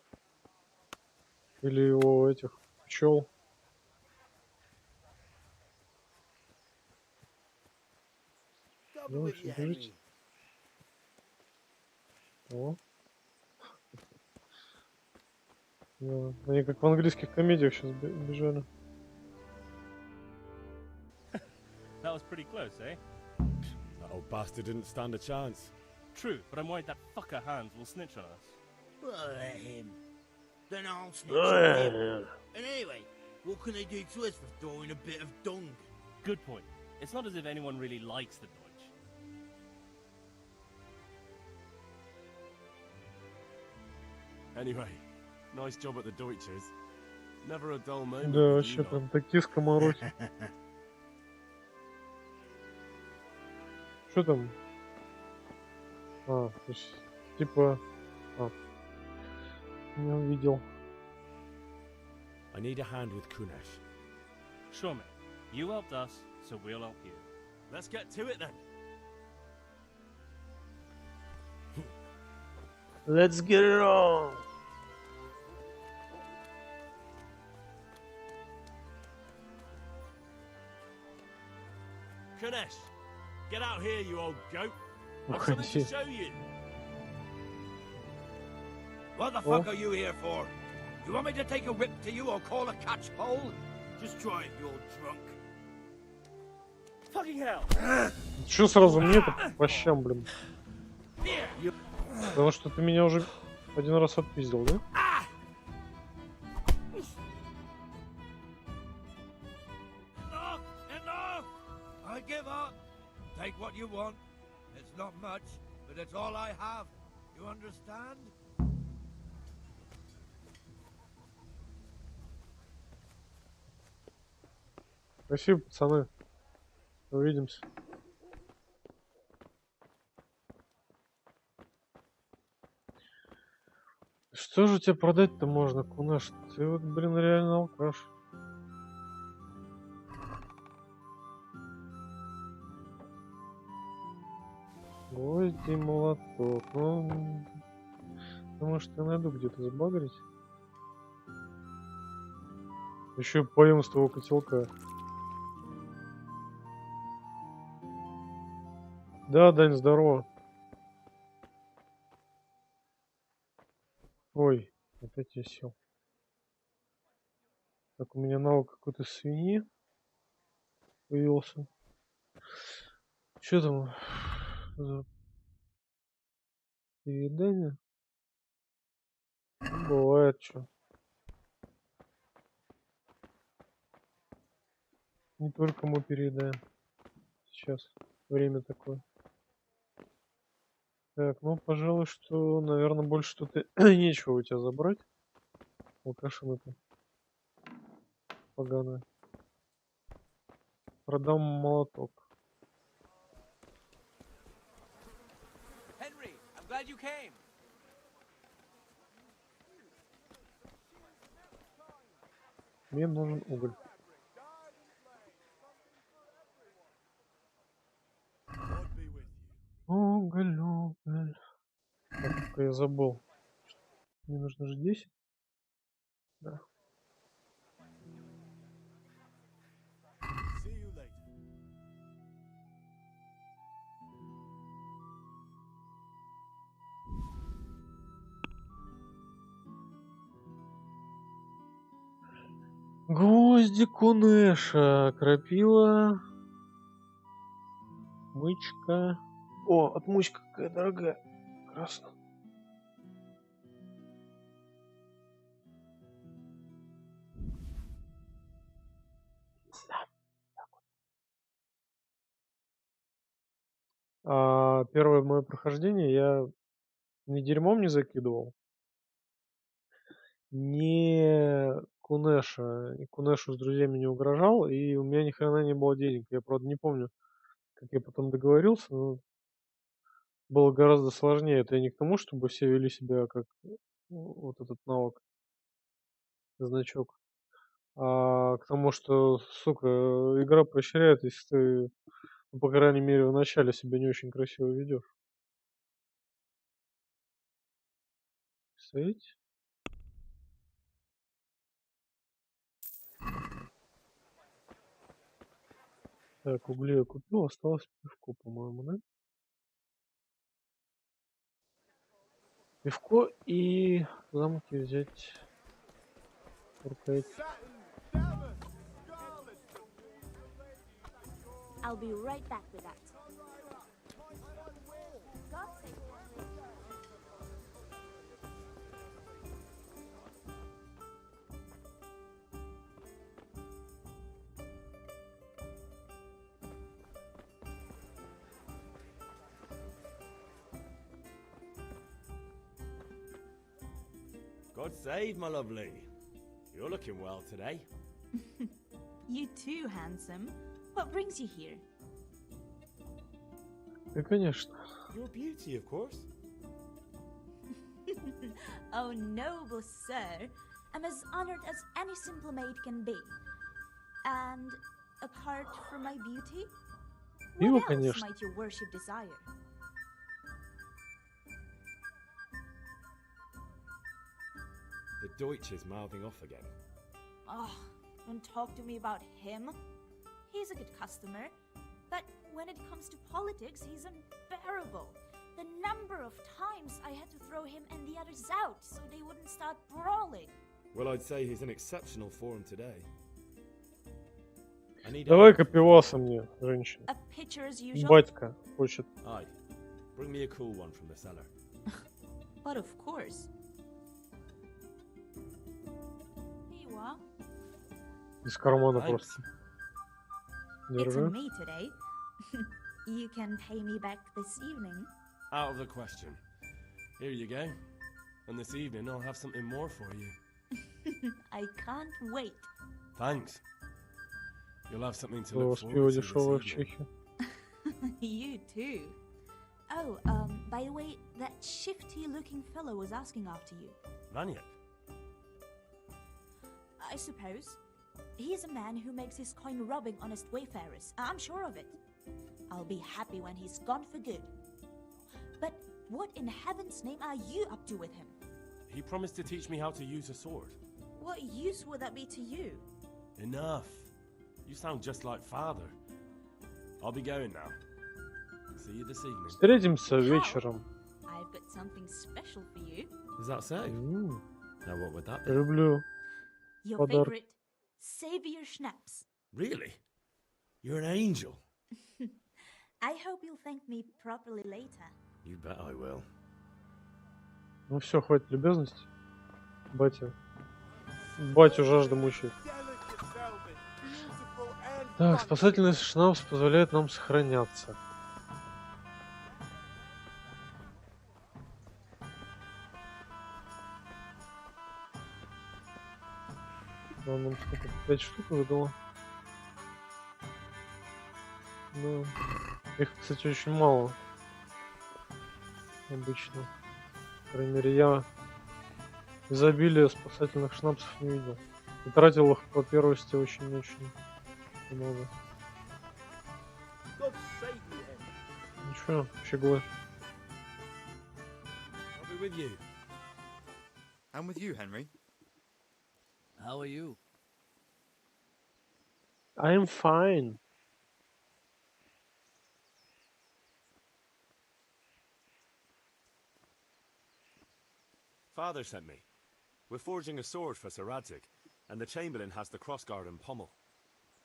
Или его этих пчел. Go with you, Henry. О. Да. Они как в английских комедиях сейчас бежали. That was pretty close, eh? That old bastard didn't stand a chance. True, but I'm worried that fucker Hans will snitch on us. Well, let him. Then I'll snitch on him. And anyway, what can they do to us for throwing a bit of dung? Good point. It's not as if anyone really likes the Deutsch. Anyway, nice job at the Deutsches. Never a dull moment. Да, вообще прям такие скомороки. Что там? А, то есть, типа... А. Не увидел. I need a hand with Kunesh. Sure, mate. You helped us, so we'll help you. Let's get to it then. Let's get it on! Kunesh, get out here, you old goat. I've something to show you. What the fuck are you here for? You want me to take a whip to you or call a catchpole? Just try it, you old drunk. Fucking hell! Чё сразу мне-то по щам, блин? Потому что ты меня уже один раз отпиздил, да? Enough! I give up. Take what you want. It's not much, but it's all I have. You understand? Спасибо, пацаны. Увидимся. Что же тебе продать-то можно, Кунаш? Ты вот, блин, реально алкаш. Гвозди, молоток. Ну, может, я найду где-то забагрить. Еще поем с того котелка. Да, Дань, здорово. Ой, опять я сел. Так, у меня навык какой-то свиньи появился. Что там за переедание? Ну, бывает, что. Не только мы переедаем. Сейчас время такое. Так, ну, пожалуй, что, наверное, больше тут и нечего у тебя забрать. Алкашина-то поганая. Продам молоток. Henry, I'm glad you came. Мне нужен уголь. Уголь, уголь. Так, только я забыл. Мне нужно же 10. Да. Гвозди Кунеша, крапива, мычка. О, отмычка какая дорогая. Красная. Первое мое прохождение я ни дерьмом не закидывал, ни Кунешу с друзьями не угрожал, и у меня ни хрена не было денег. Я, правда, не помню, как я потом договорился, но было гораздо сложнее. Это я не к тому, чтобы все вели себя как вот этот навык, значок, а к тому, что, сука, игра поощряет, если ты, ну, по крайней мере, в начале себя не очень красиво ведешь. Представляете? Так, угли я купил, осталось пивко, по-моему, да? Пивко и замки взять. Рукоять. I'll be right back with that. God save, my lovely. You're looking well today. You too, handsome. What brings you here? Да, конечно. Your beauty, of course. Oh, noble sir. I'm as honored as any simple maid can be. And apart from my beauty, Пиво, what else конечно. might your worship desire? The Deutsch is mouthing off again. Oh, don't talk to me about him. He's a good customer, but when it comes to politics, he's unbearable. The number of times I had to throw him and the others out so they wouldn't start brawling. Well, I'd say he's in exceptional form today. Давай-ка пиваса мне, женщина. A pitcher as usual. Батька хочет. Aye. Bring me a cool one from the cellar. But of course. Here you are. Из кармана Thanks. просто. It's Держи. on me today. You can pay me back this evening. Out of the question. Here you go. And this evening I'll have something more for you. I can't wait. Thanks. You'll have something to У look вас forward пиво to дешевое в this evening. Чехии. You too. Oh, by the way, that shifty-looking fellow was asking after you. Vanya. I suppose. He is a man who makes his coin robbing honest wayfarers. I'm sure of it. I'll be happy when he's gone for good. But what in heaven's name are you up to with him? He promised to teach me how to use a sword. What use would that be to you? Enough. You sound just like father. I'll be going now. See you this evening. Встретимся вечером. I've got something special for you. Is that so? Now what would that be? Люблю Your подарки. favorite Savior Schnapps. Really? You're an angel. I hope you'll thank me properly later. You bet I will. Ну все, хватит любезности. Батя. Батю жажда мучает. Так, спасательный шнапс позволяет нам сохраняться. Да, нам сколько? 5 штук выдало. Ну, их, кстати, очень мало. Обычно. По крайней мере, я изобилие спасательных шнапсов не видел. И тратил их по первости очень-очень много. Ничего, фиглы. I'll be with you. I'm with you, Henry. How are you? I'm fine. Father sent me. We're forging a sword for Sir Radzig, and the Chamberlain has the crossguard and pommel.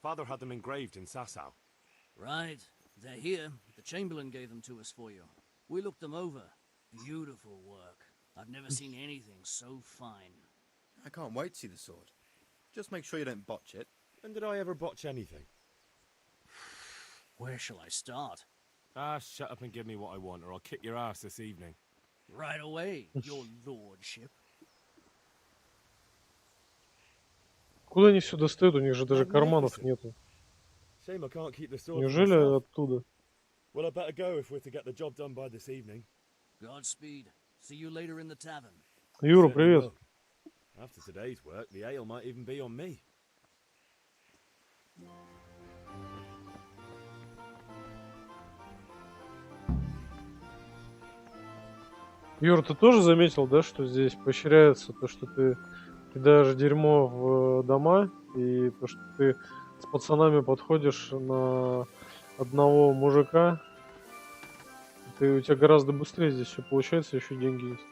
Father had them engraved in Sasau. Right. They're here. The Chamberlain gave them to us for you. We looked them over. Beautiful work. I've never seen anything so fine. I can't wait to see the sword. Just make sure you don't botch it. When did I ever botch anything? Where shall I start? Ah, shut up and give me what I want, or I'll kick your ass this evening. Right away, your lordship. Куда они все достают? У них же даже карманов нету. Shame I can't keep the sword for Неужели myself. оттуда? Well, I better go if we're to get the job done by this evening. Godspeed. See you later in the tavern. Юра, Certainly привет. will. After today's work, the ale might even be on me. Юр, ты тоже заметил, да, что здесь поощряется то, что ты кидаешь дерьмо в дома, и то, что ты с пацанами подходишь на одного мужика, у тебя гораздо быстрее здесь все получается, еще деньги есть.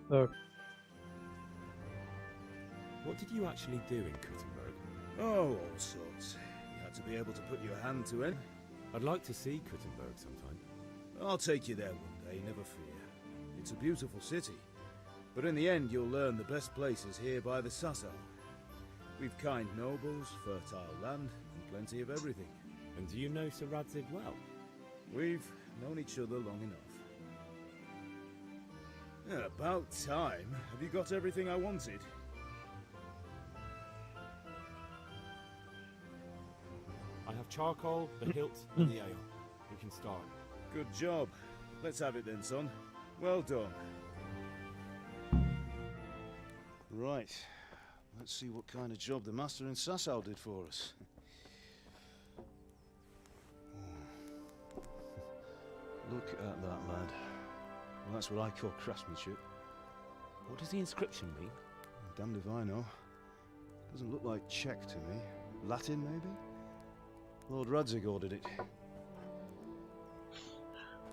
Так. What did you actually do in Kuttenberg? Oh, all sorts. You had to be able to put your hand to it. I'd like to see Kuttenberg sometime. I'll take you there one day, never fear. It's a beautiful city. But in the end, you'll learn the best places here by the Sassau. We've kind nobles, fertile land, and plenty of everything. And do you know Sir Radzig well? We've known each other long enough. Yeah, about time. Have you got everything I wanted? I have charcoal, the hilt, and the ale. We can start. Good job. Let's have it then, son. Well done. Right. Let's see what kind of job the master in Sassau did for us. Look at that, lad. Well, that's what I call craftsmanship. What does the inscription mean? Damned if I know. Doesn't look like Czech to me. Latin, maybe? Lord Radzig ordered it.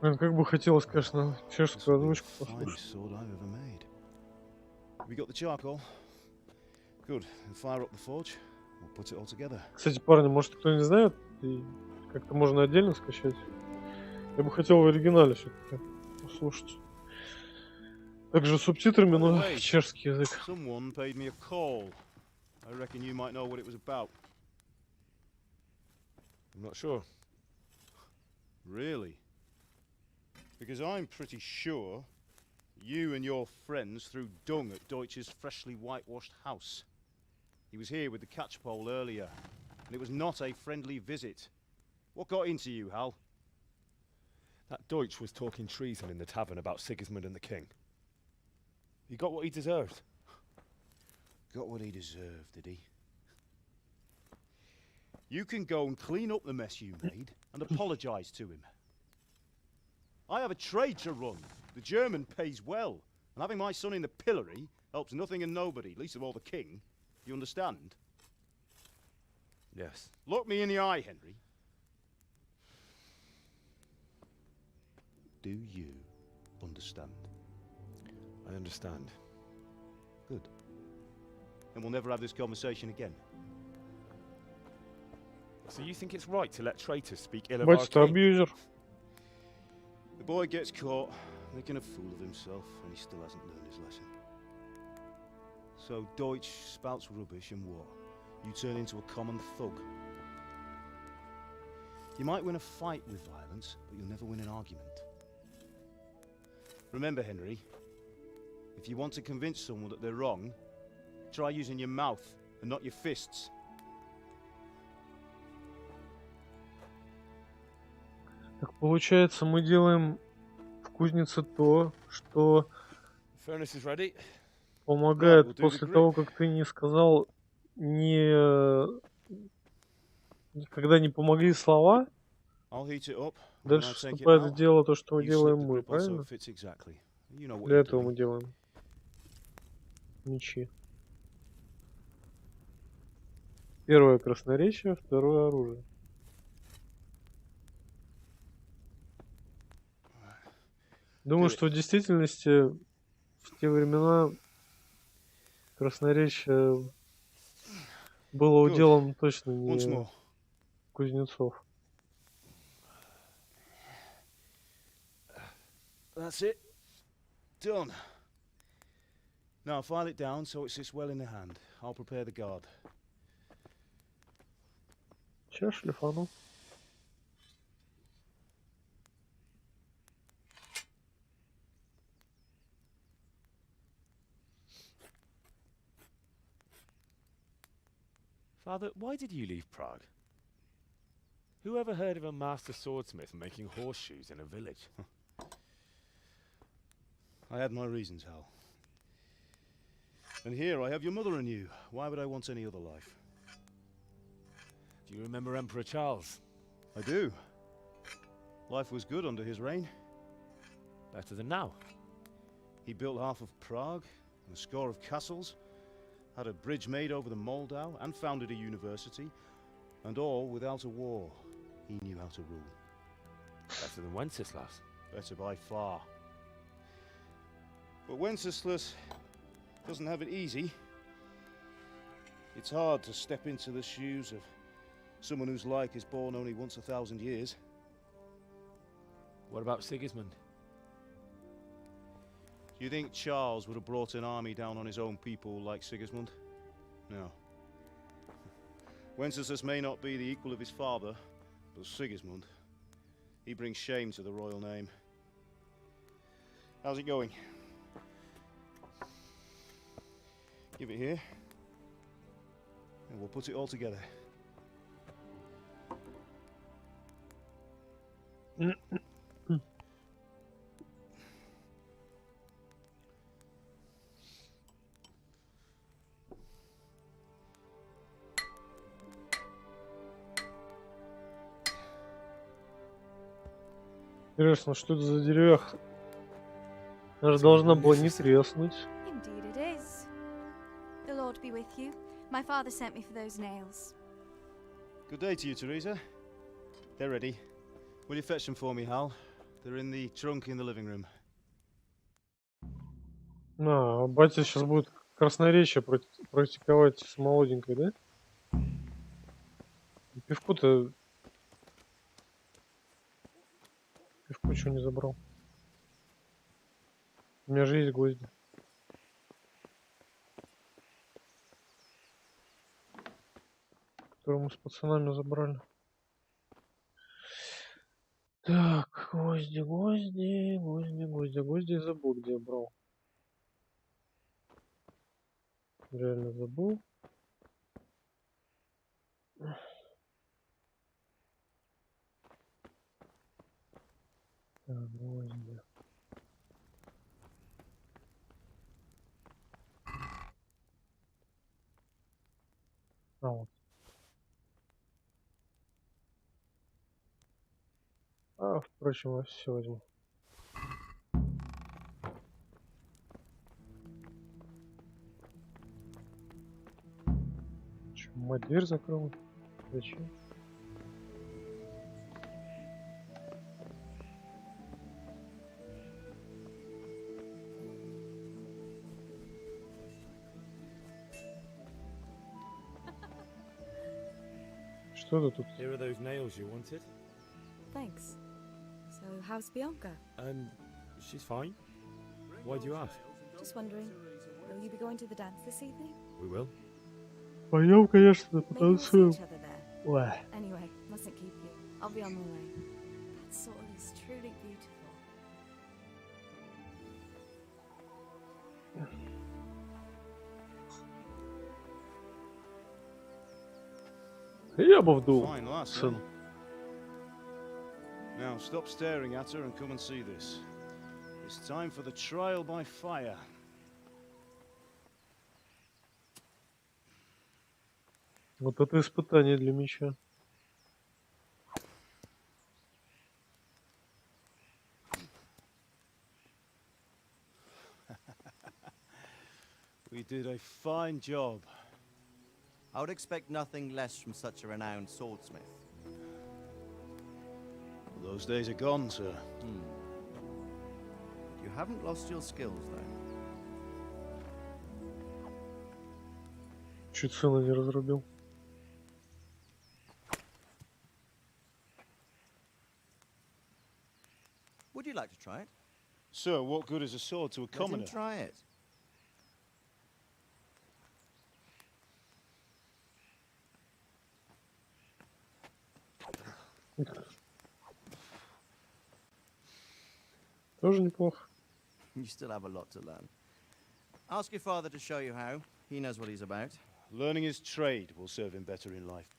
Блин, как бы хотелось, конечно, чешскую озвучку послушать. Finest sword I've ever made. Have you got the charcoal? Good. Then fire up the forge. We'll put it all together. Кстати, парни, может, кто не знает, и как-то можно отдельно скачать. Я бы хотел в оригинале все-таки послушать. Также с субтитрами, но чешский язык. Someone paid me a call. I reckon you might know what it was about. I'm not sure. Really? Because I'm pretty sure you and your friends threw dung at Deutsch's freshly whitewashed house. He was here with the catchpole earlier, and it was not a friendly visit. What got into you, Hal? That Deutsch was talking treason in the tavern about Sigismund and the king. He got what he deserved. Got what he deserved, did he? You can go and clean up the mess you made and apologise to him. I have a trade to run. The German pays well, and having my son in the pillory helps nothing and nobody, least of all the king. You understand? Yes. Look me in the eye, Henry. Do you understand? I understand. Good. And we'll never have this conversation again. So you think it's right to let traitors speak ill of our Батя-то king? абьюзер. The boy gets caught, making a fool of himself, and he still hasn't learned his lesson. So Deutsch spouts rubbish and what? You turn into a common thug. You might win a fight with violence, but you'll never win an argument. Remember, Henry, if you want to convince someone that they're wrong, try using your mouth and not your fists. Так получается, мы делаем в кузнице то, что Furnace is ready. помогает после того, как ты не сказал, когда не помогли слова, дальше вступает в дело то, что делаем мы, правильно? Для этого мы делаем мечи. Первое красноречие, второе оружие. Думаю, что в действительности в те времена красноречие было уделом точно не кузнецов. That's it. Done. Now file it down so it sits well in the hand. I'll prepare the guard. Сейчас шлифану. Father, why did you leave Prague? Who ever heard of a master swordsmith making horseshoes in a village? I had my reasons, Hal. And here I have your mother and you. Why would I want any other life? Do you remember Emperor Charles? I do. Life was good under his reign. Better than now. He built half of Prague and a score of castles, had a bridge made over the Moldau, and founded a university, and all without a war. He knew how to rule. Better than Wenceslas. Better by far. But Wenceslas doesn't have it easy. It's hard to step into the shoes of someone whose like is born only once 1,000 years. What about Sigismund? Do you think Charles would have brought an army down on his own people like Sigismund? No. Wenceslas may not be the equal of his father, but Sigismund, he brings shame to the royal name. How's it going? Give it here, and we'll put it all together. Интересно, что это за деревяха? Она же должна была не треснуть. Indeed it is. The Lord be with you. My father sent me for those nails. Good day to you, Teresa. They're ready. Will you fetch them for me, Hal? They're in the trunk in the living room. А, батя сейчас будет красноречие практиковать с молоденькой, да? Пивку-то... Пивку чего не забрал? У меня же есть гвозди. Которую мы с пацанами забрали. Так, гвозди забыл, где я брал. Реально забыл. Так, гвозди. А вот. А, впрочем, я все возьму. Че, мать дверь закрыла? Зачем? Что это тут? Here are those nails you wanted. Thanks. So, how's Bianca? She's fine. Why do you ask? Just wondering, will you be going to the dance this evening? We will. Пойдем, конечно, Maybe we'll see потанцуем. each other there. Ой. Anyway, mustn't keep you. I'll be on my way. That sword is truly beautiful. Я бы вдул, Fine lass, сын. huh? Now stop staring at her and come and see this. It's time for the trial by fire. Вот это испытание для меча. We did a fine job. I would expect nothing less from such a renowned swordsmith. Those days are gone, sir. You haven't lost your skills, though. Чуть сына не разрубил. Would you like to try it? Sir, what good is a sword to a Let commoner? him try it. Тоже неплохо. You still have a lot to learn. Ask your father to show you how. He knows what he's about. Learning his trade will serve him better in life,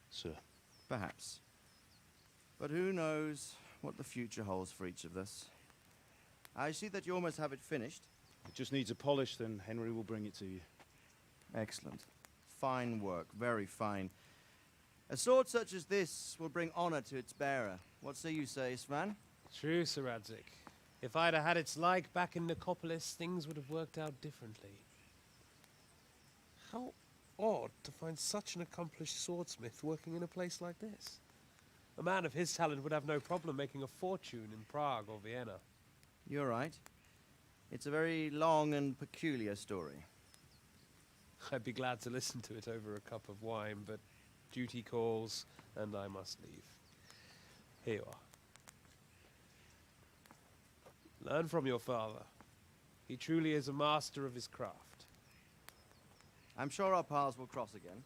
sir. Perhaps. But who knows what the future holds for each of us. I see that you almost have it finished. It just needs a polish, then Henry will bring it to you. Excellent. Fine work, very fine. A sword such as this will bring honor to its bearer. What say you, Svan? True, Sir Radzik. If I'd have had its like back in Nicopolis, things would have worked out differently. How odd to find such an accomplished swordsmith working in a place like this. A man of his talent would have no problem making a fortune in Prague or Vienna. You're right. It's a very long and peculiar story. I'd be glad to listen to it over a cup of wine, but duty calls, and I must leave. Here you are. Learn from your father. He truly is a master of his craft. I'm sure our paths will cross again.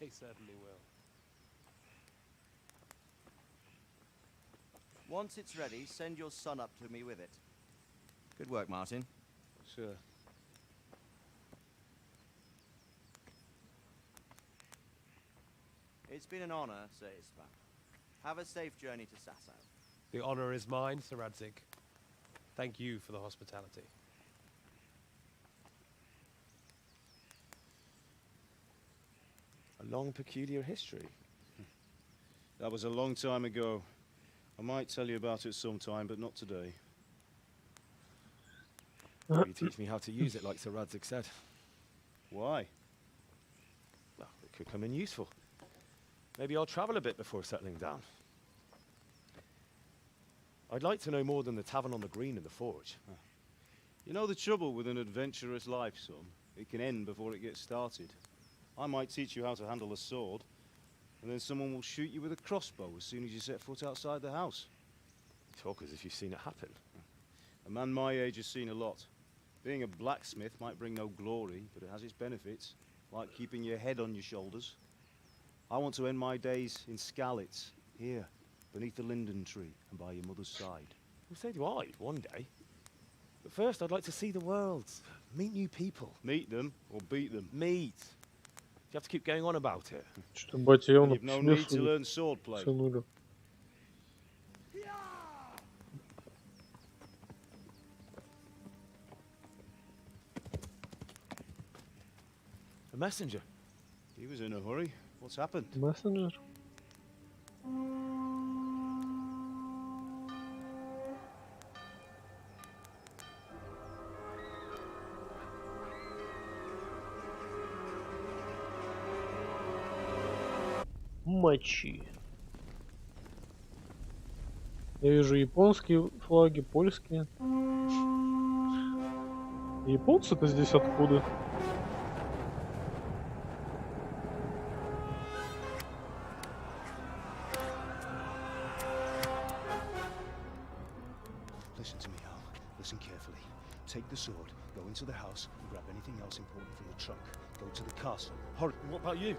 He certainly will. Once it's ready, send your son up to me with it. Good work, Martin. Sure. It's been an honor, Sir Isvan. Have a safe journey to Sasau. The honor is mine, Sir Radzik. Thank you for the hospitality. A long, peculiar history. That was a long time ago. I might tell you about it sometime, but not today. Will you teach me how to use it like Sir Radzik said? Why? Well, it could come in useful. Maybe I'll travel a bit before settling down. I'd like to know more than the tavern on the green and the forge. You know the trouble with an adventurous life, son? It can end before it gets started. I might teach you how to handle a sword, and then someone will shoot you with a crossbow as soon as you set foot outside the house. You talk as if you've seen it happen. A man my age has seen a lot. Being a blacksmith might bring no glory, but it has its benefits, like keeping your head on your shoulders. I want to end my days in Skalitz, here, beneath the linden tree and by your mother's side. Well, so do I, one day. But first, I'd like to see the world, meet new people. Meet them or beat them? Meet. You have to keep going on about it. Что батя явно You've no по себе need to learn swordplay. сынуля. A messenger. He was in a hurry. What's happened? Мессенджер. Мочи. Я вижу японские флаги, польские. Японцы-то здесь откуда? Listen to me, Al. Listen carefully. Take the sword, go into the house, and grab anything else important from the trunk. Go to the castle. Hurry, what about you?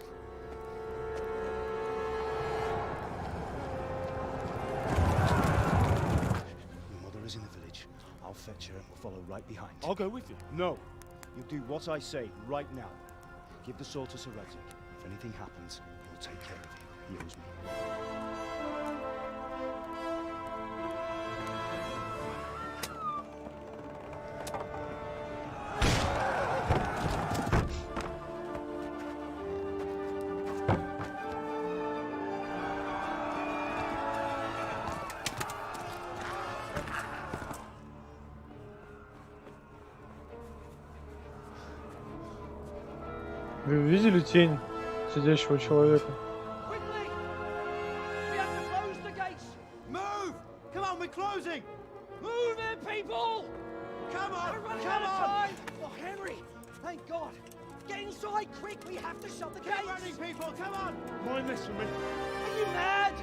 Your mother is in the village. I'll fetch her and we'll follow right behind. I'll go with you. No. You do what I say right now. Give the sword to Sir Radzik. If anything happens, he'll take care of you. He owes me. Вы видели тень сидящего человека? Quickly! We have to close the gates! Move! Come on, we're closing! Move it, people! Come on! We're running Come out of on! time! Oh, Henry! Thank God! Get inside, quick! We have to shut the gates! Get running, people! Come on! Mind this for me. Are you mad?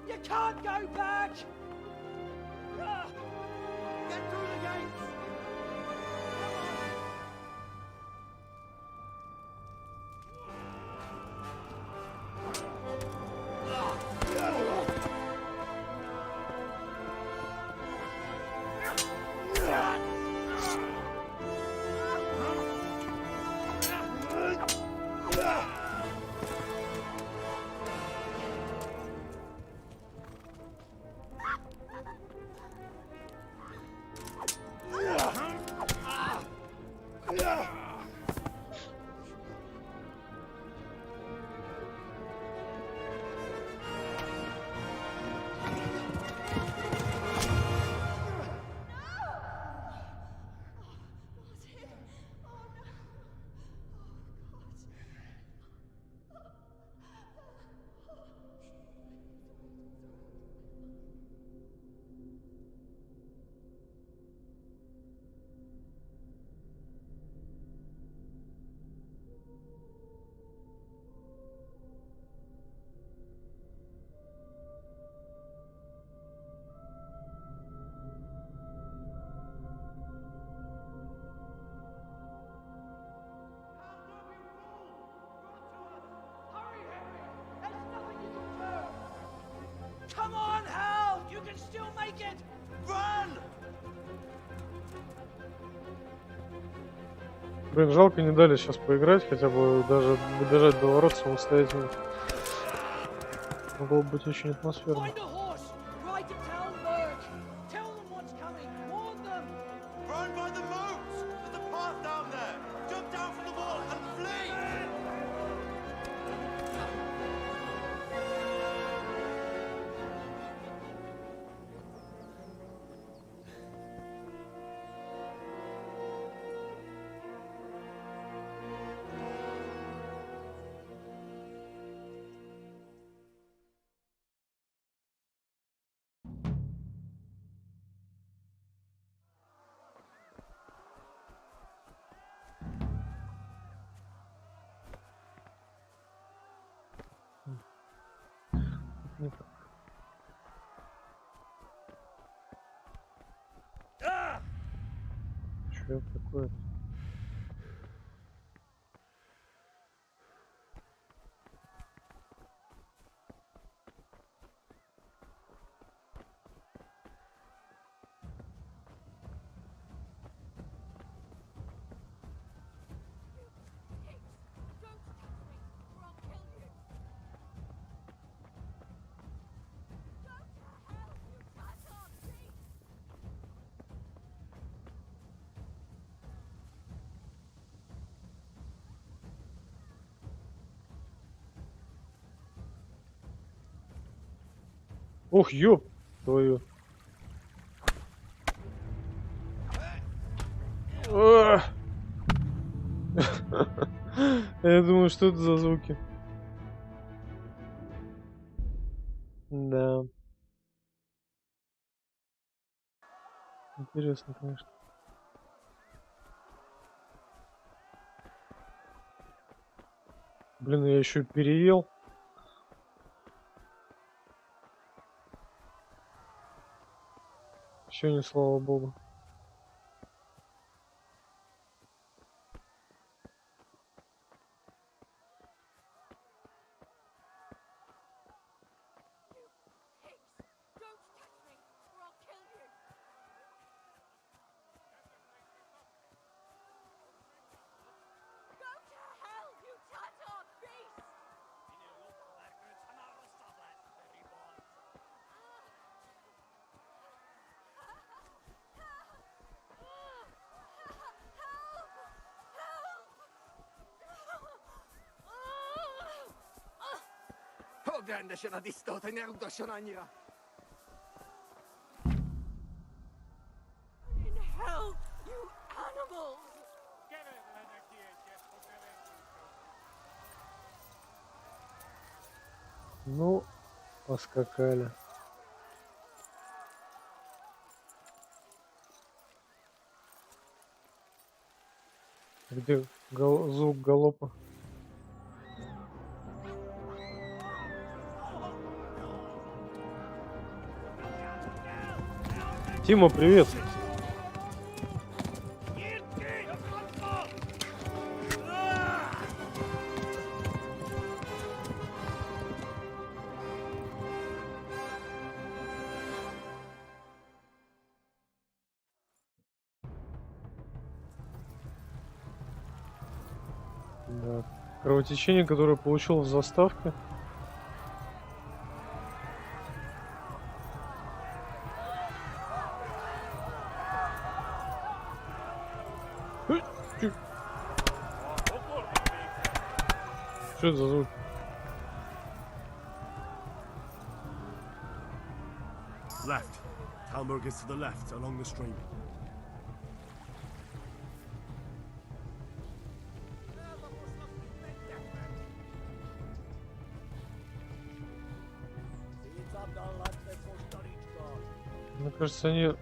You can't go back! Ah! Get through the gates! Come on, Hal! You can still make it! Run! Блин, жалко не дали сейчас поиграть, хотя бы даже добежать до ворот самостоятельно. Могло бы быть очень атмосферно. Find a horse! Ride to Talberg! Tell them what's coming! Warn them! Run by the moats! There's a path down there! Jump down from the wall and flee! Не так. Что это такое? Ох, ёб твою. Я думаю, что это за звуки. Да. Интересно, конечно. Блин, я еще переел. Еще не, слава богу. Grande się na distotę, nie udosionania. In hell, you animals! Ну, поскакали. Где звук галопа? Тима, привет! Да. Кровотечение, которое получил в заставке. Что это за звук? Left. Talmberg is to the left, along the stream. Мне кажется, они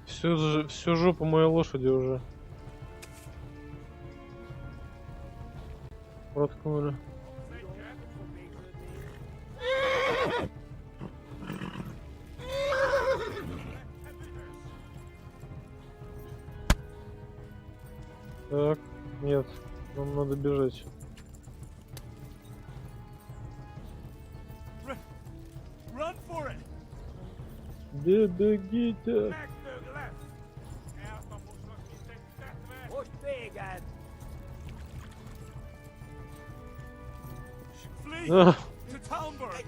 всю жопу моей лошади уже проткнули. Так, нет, нам надо бежать. Run for it! Бегите! Flee Ah. to Talmberg!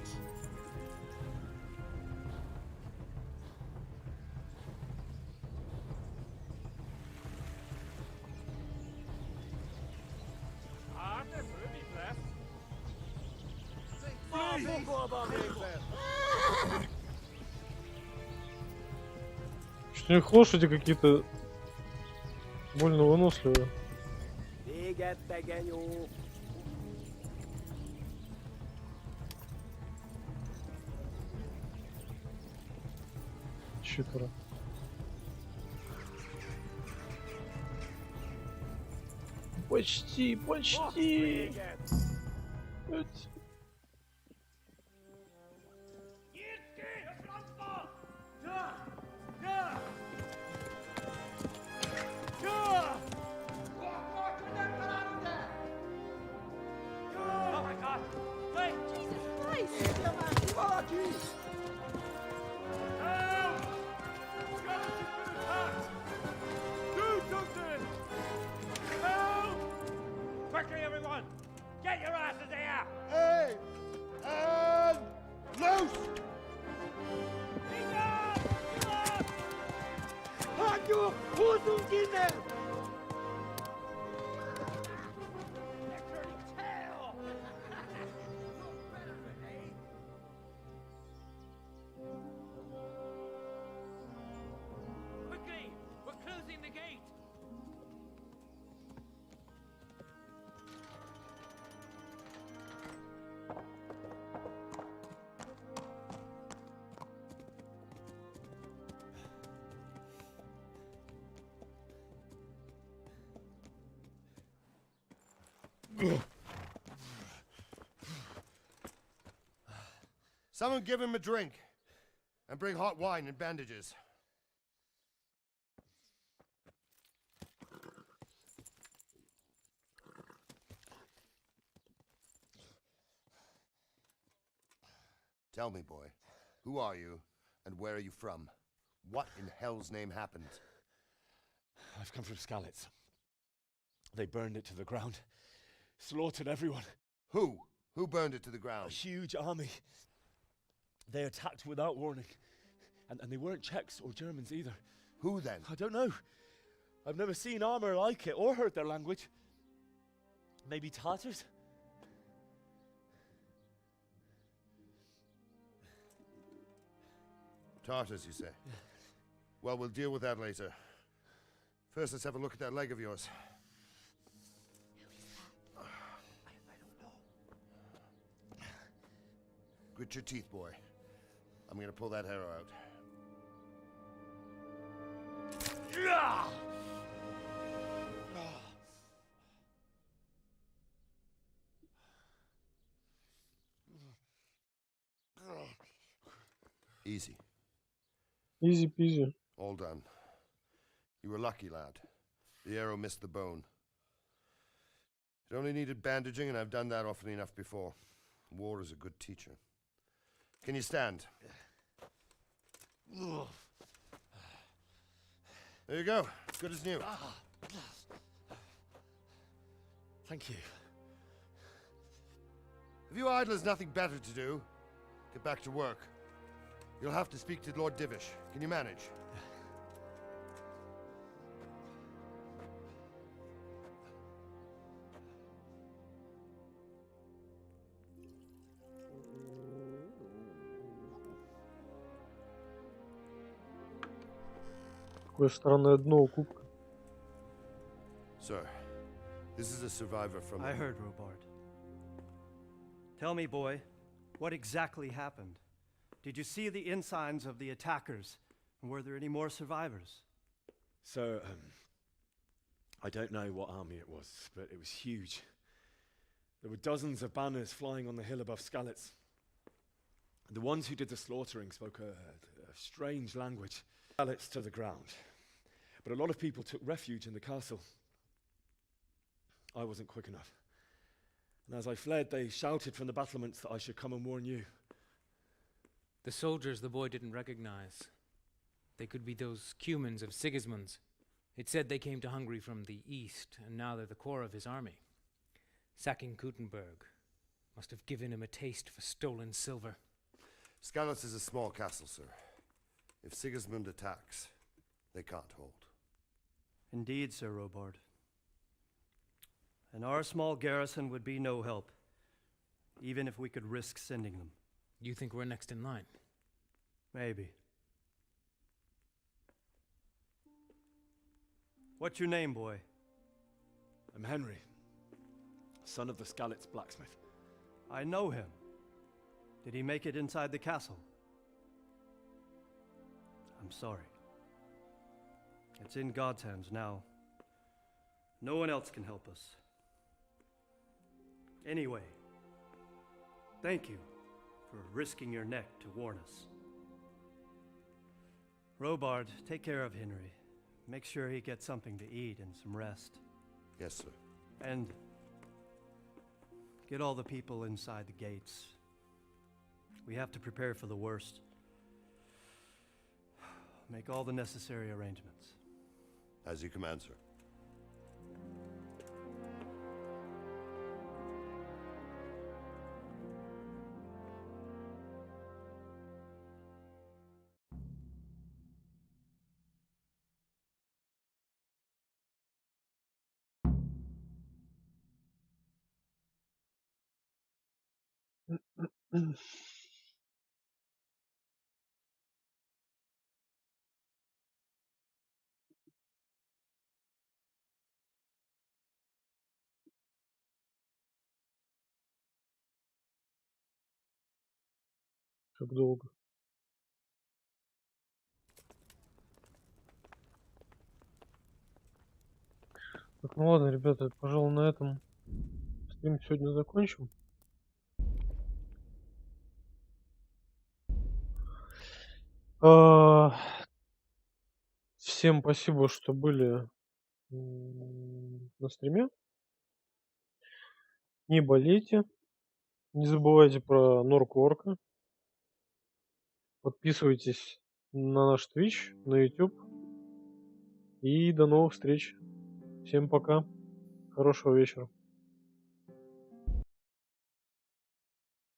Что у них лошади какие-то больно выносливые. Читера. Почти, почти. Quickly, everyone! Get your asses here! Hey! And loose! Hajo, Hosungine! Quickly! We're closing the gate! Someone give him a drink. And bring hot wine and bandages. Tell me, boy, who are you and where are you from? What in hell's name happened? I've come from Skalitz. They burned it to the ground. Slaughtered everyone. Who? Who burned it to the ground? A huge army. They attacked without warning. And they weren't Czechs or Germans either. Who then? I don't know. I've never seen armor like it or heard their language. Maybe Tatars? Tartars, you say? Well, we'll deal with that later. First, let's have a look at that leg of yours. Grit your teeth, boy. I'm gonna pull that arrow out. Easy. Easy peasy. All done. You were lucky, lad. The arrow missed the bone. It only needed bandaging, and I've done that often enough before. War is a good teacher. Can you stand? There you go. Good as new. Thank you. If you idlers nothing better to do, get back to work. You'll have to speak to Lord Divish. Can you manage? Какое странное дно у кубка. Sir, this is a survivor from... I heard, Robard. Tell me, boy, what exactly happened? Did you see the ensigns of the attackers? And were there any more survivors? So, I don't know what army it was, but it was huge. There were dozens of banners flying on the hill above Skalitz. The ones who did the slaughtering spoke a strange language. Skalitz to the ground. But a lot of people took refuge in the castle. I wasn't quick enough. And as I fled, they shouted from the battlements that I should come and warn you. The soldiers the boy didn't recognize. They could be those Cumans of Sigismund's. It said they came to Hungary from the east, and now they're the core of his army. Sacking Kuttenberg must have given him a taste for stolen silver. Skalitz is a small castle, sir. If Sigismund attacks, they can't hold. Indeed, Sir Robard. And our small garrison would be no help, even if we could risk sending them. You think we're next in line? Maybe. What's your name, boy? I'm Henry, son of the Skalitz blacksmith. I know him. Did he make it inside the castle? I'm sorry. It's in God's hands now. No one else can help us. Anyway, thank you for risking your neck to warn us. Robard, take care of Henry. Make sure he gets something to eat and some rest. Yes, sir. And get all the people inside the gates. We have to prepare for the worst. Make all the necessary arrangements. As you command, sir. Как долго? Так, ну ладно, ребята, пожалуй, на этом стрим сегодня закончим. Всем спасибо, что были на стриме. Не болейте. Не забывайте про норку орка. Подписывайтесь на наш Twitch, на YouTube. И до новых встреч. Всем пока. Хорошего вечера.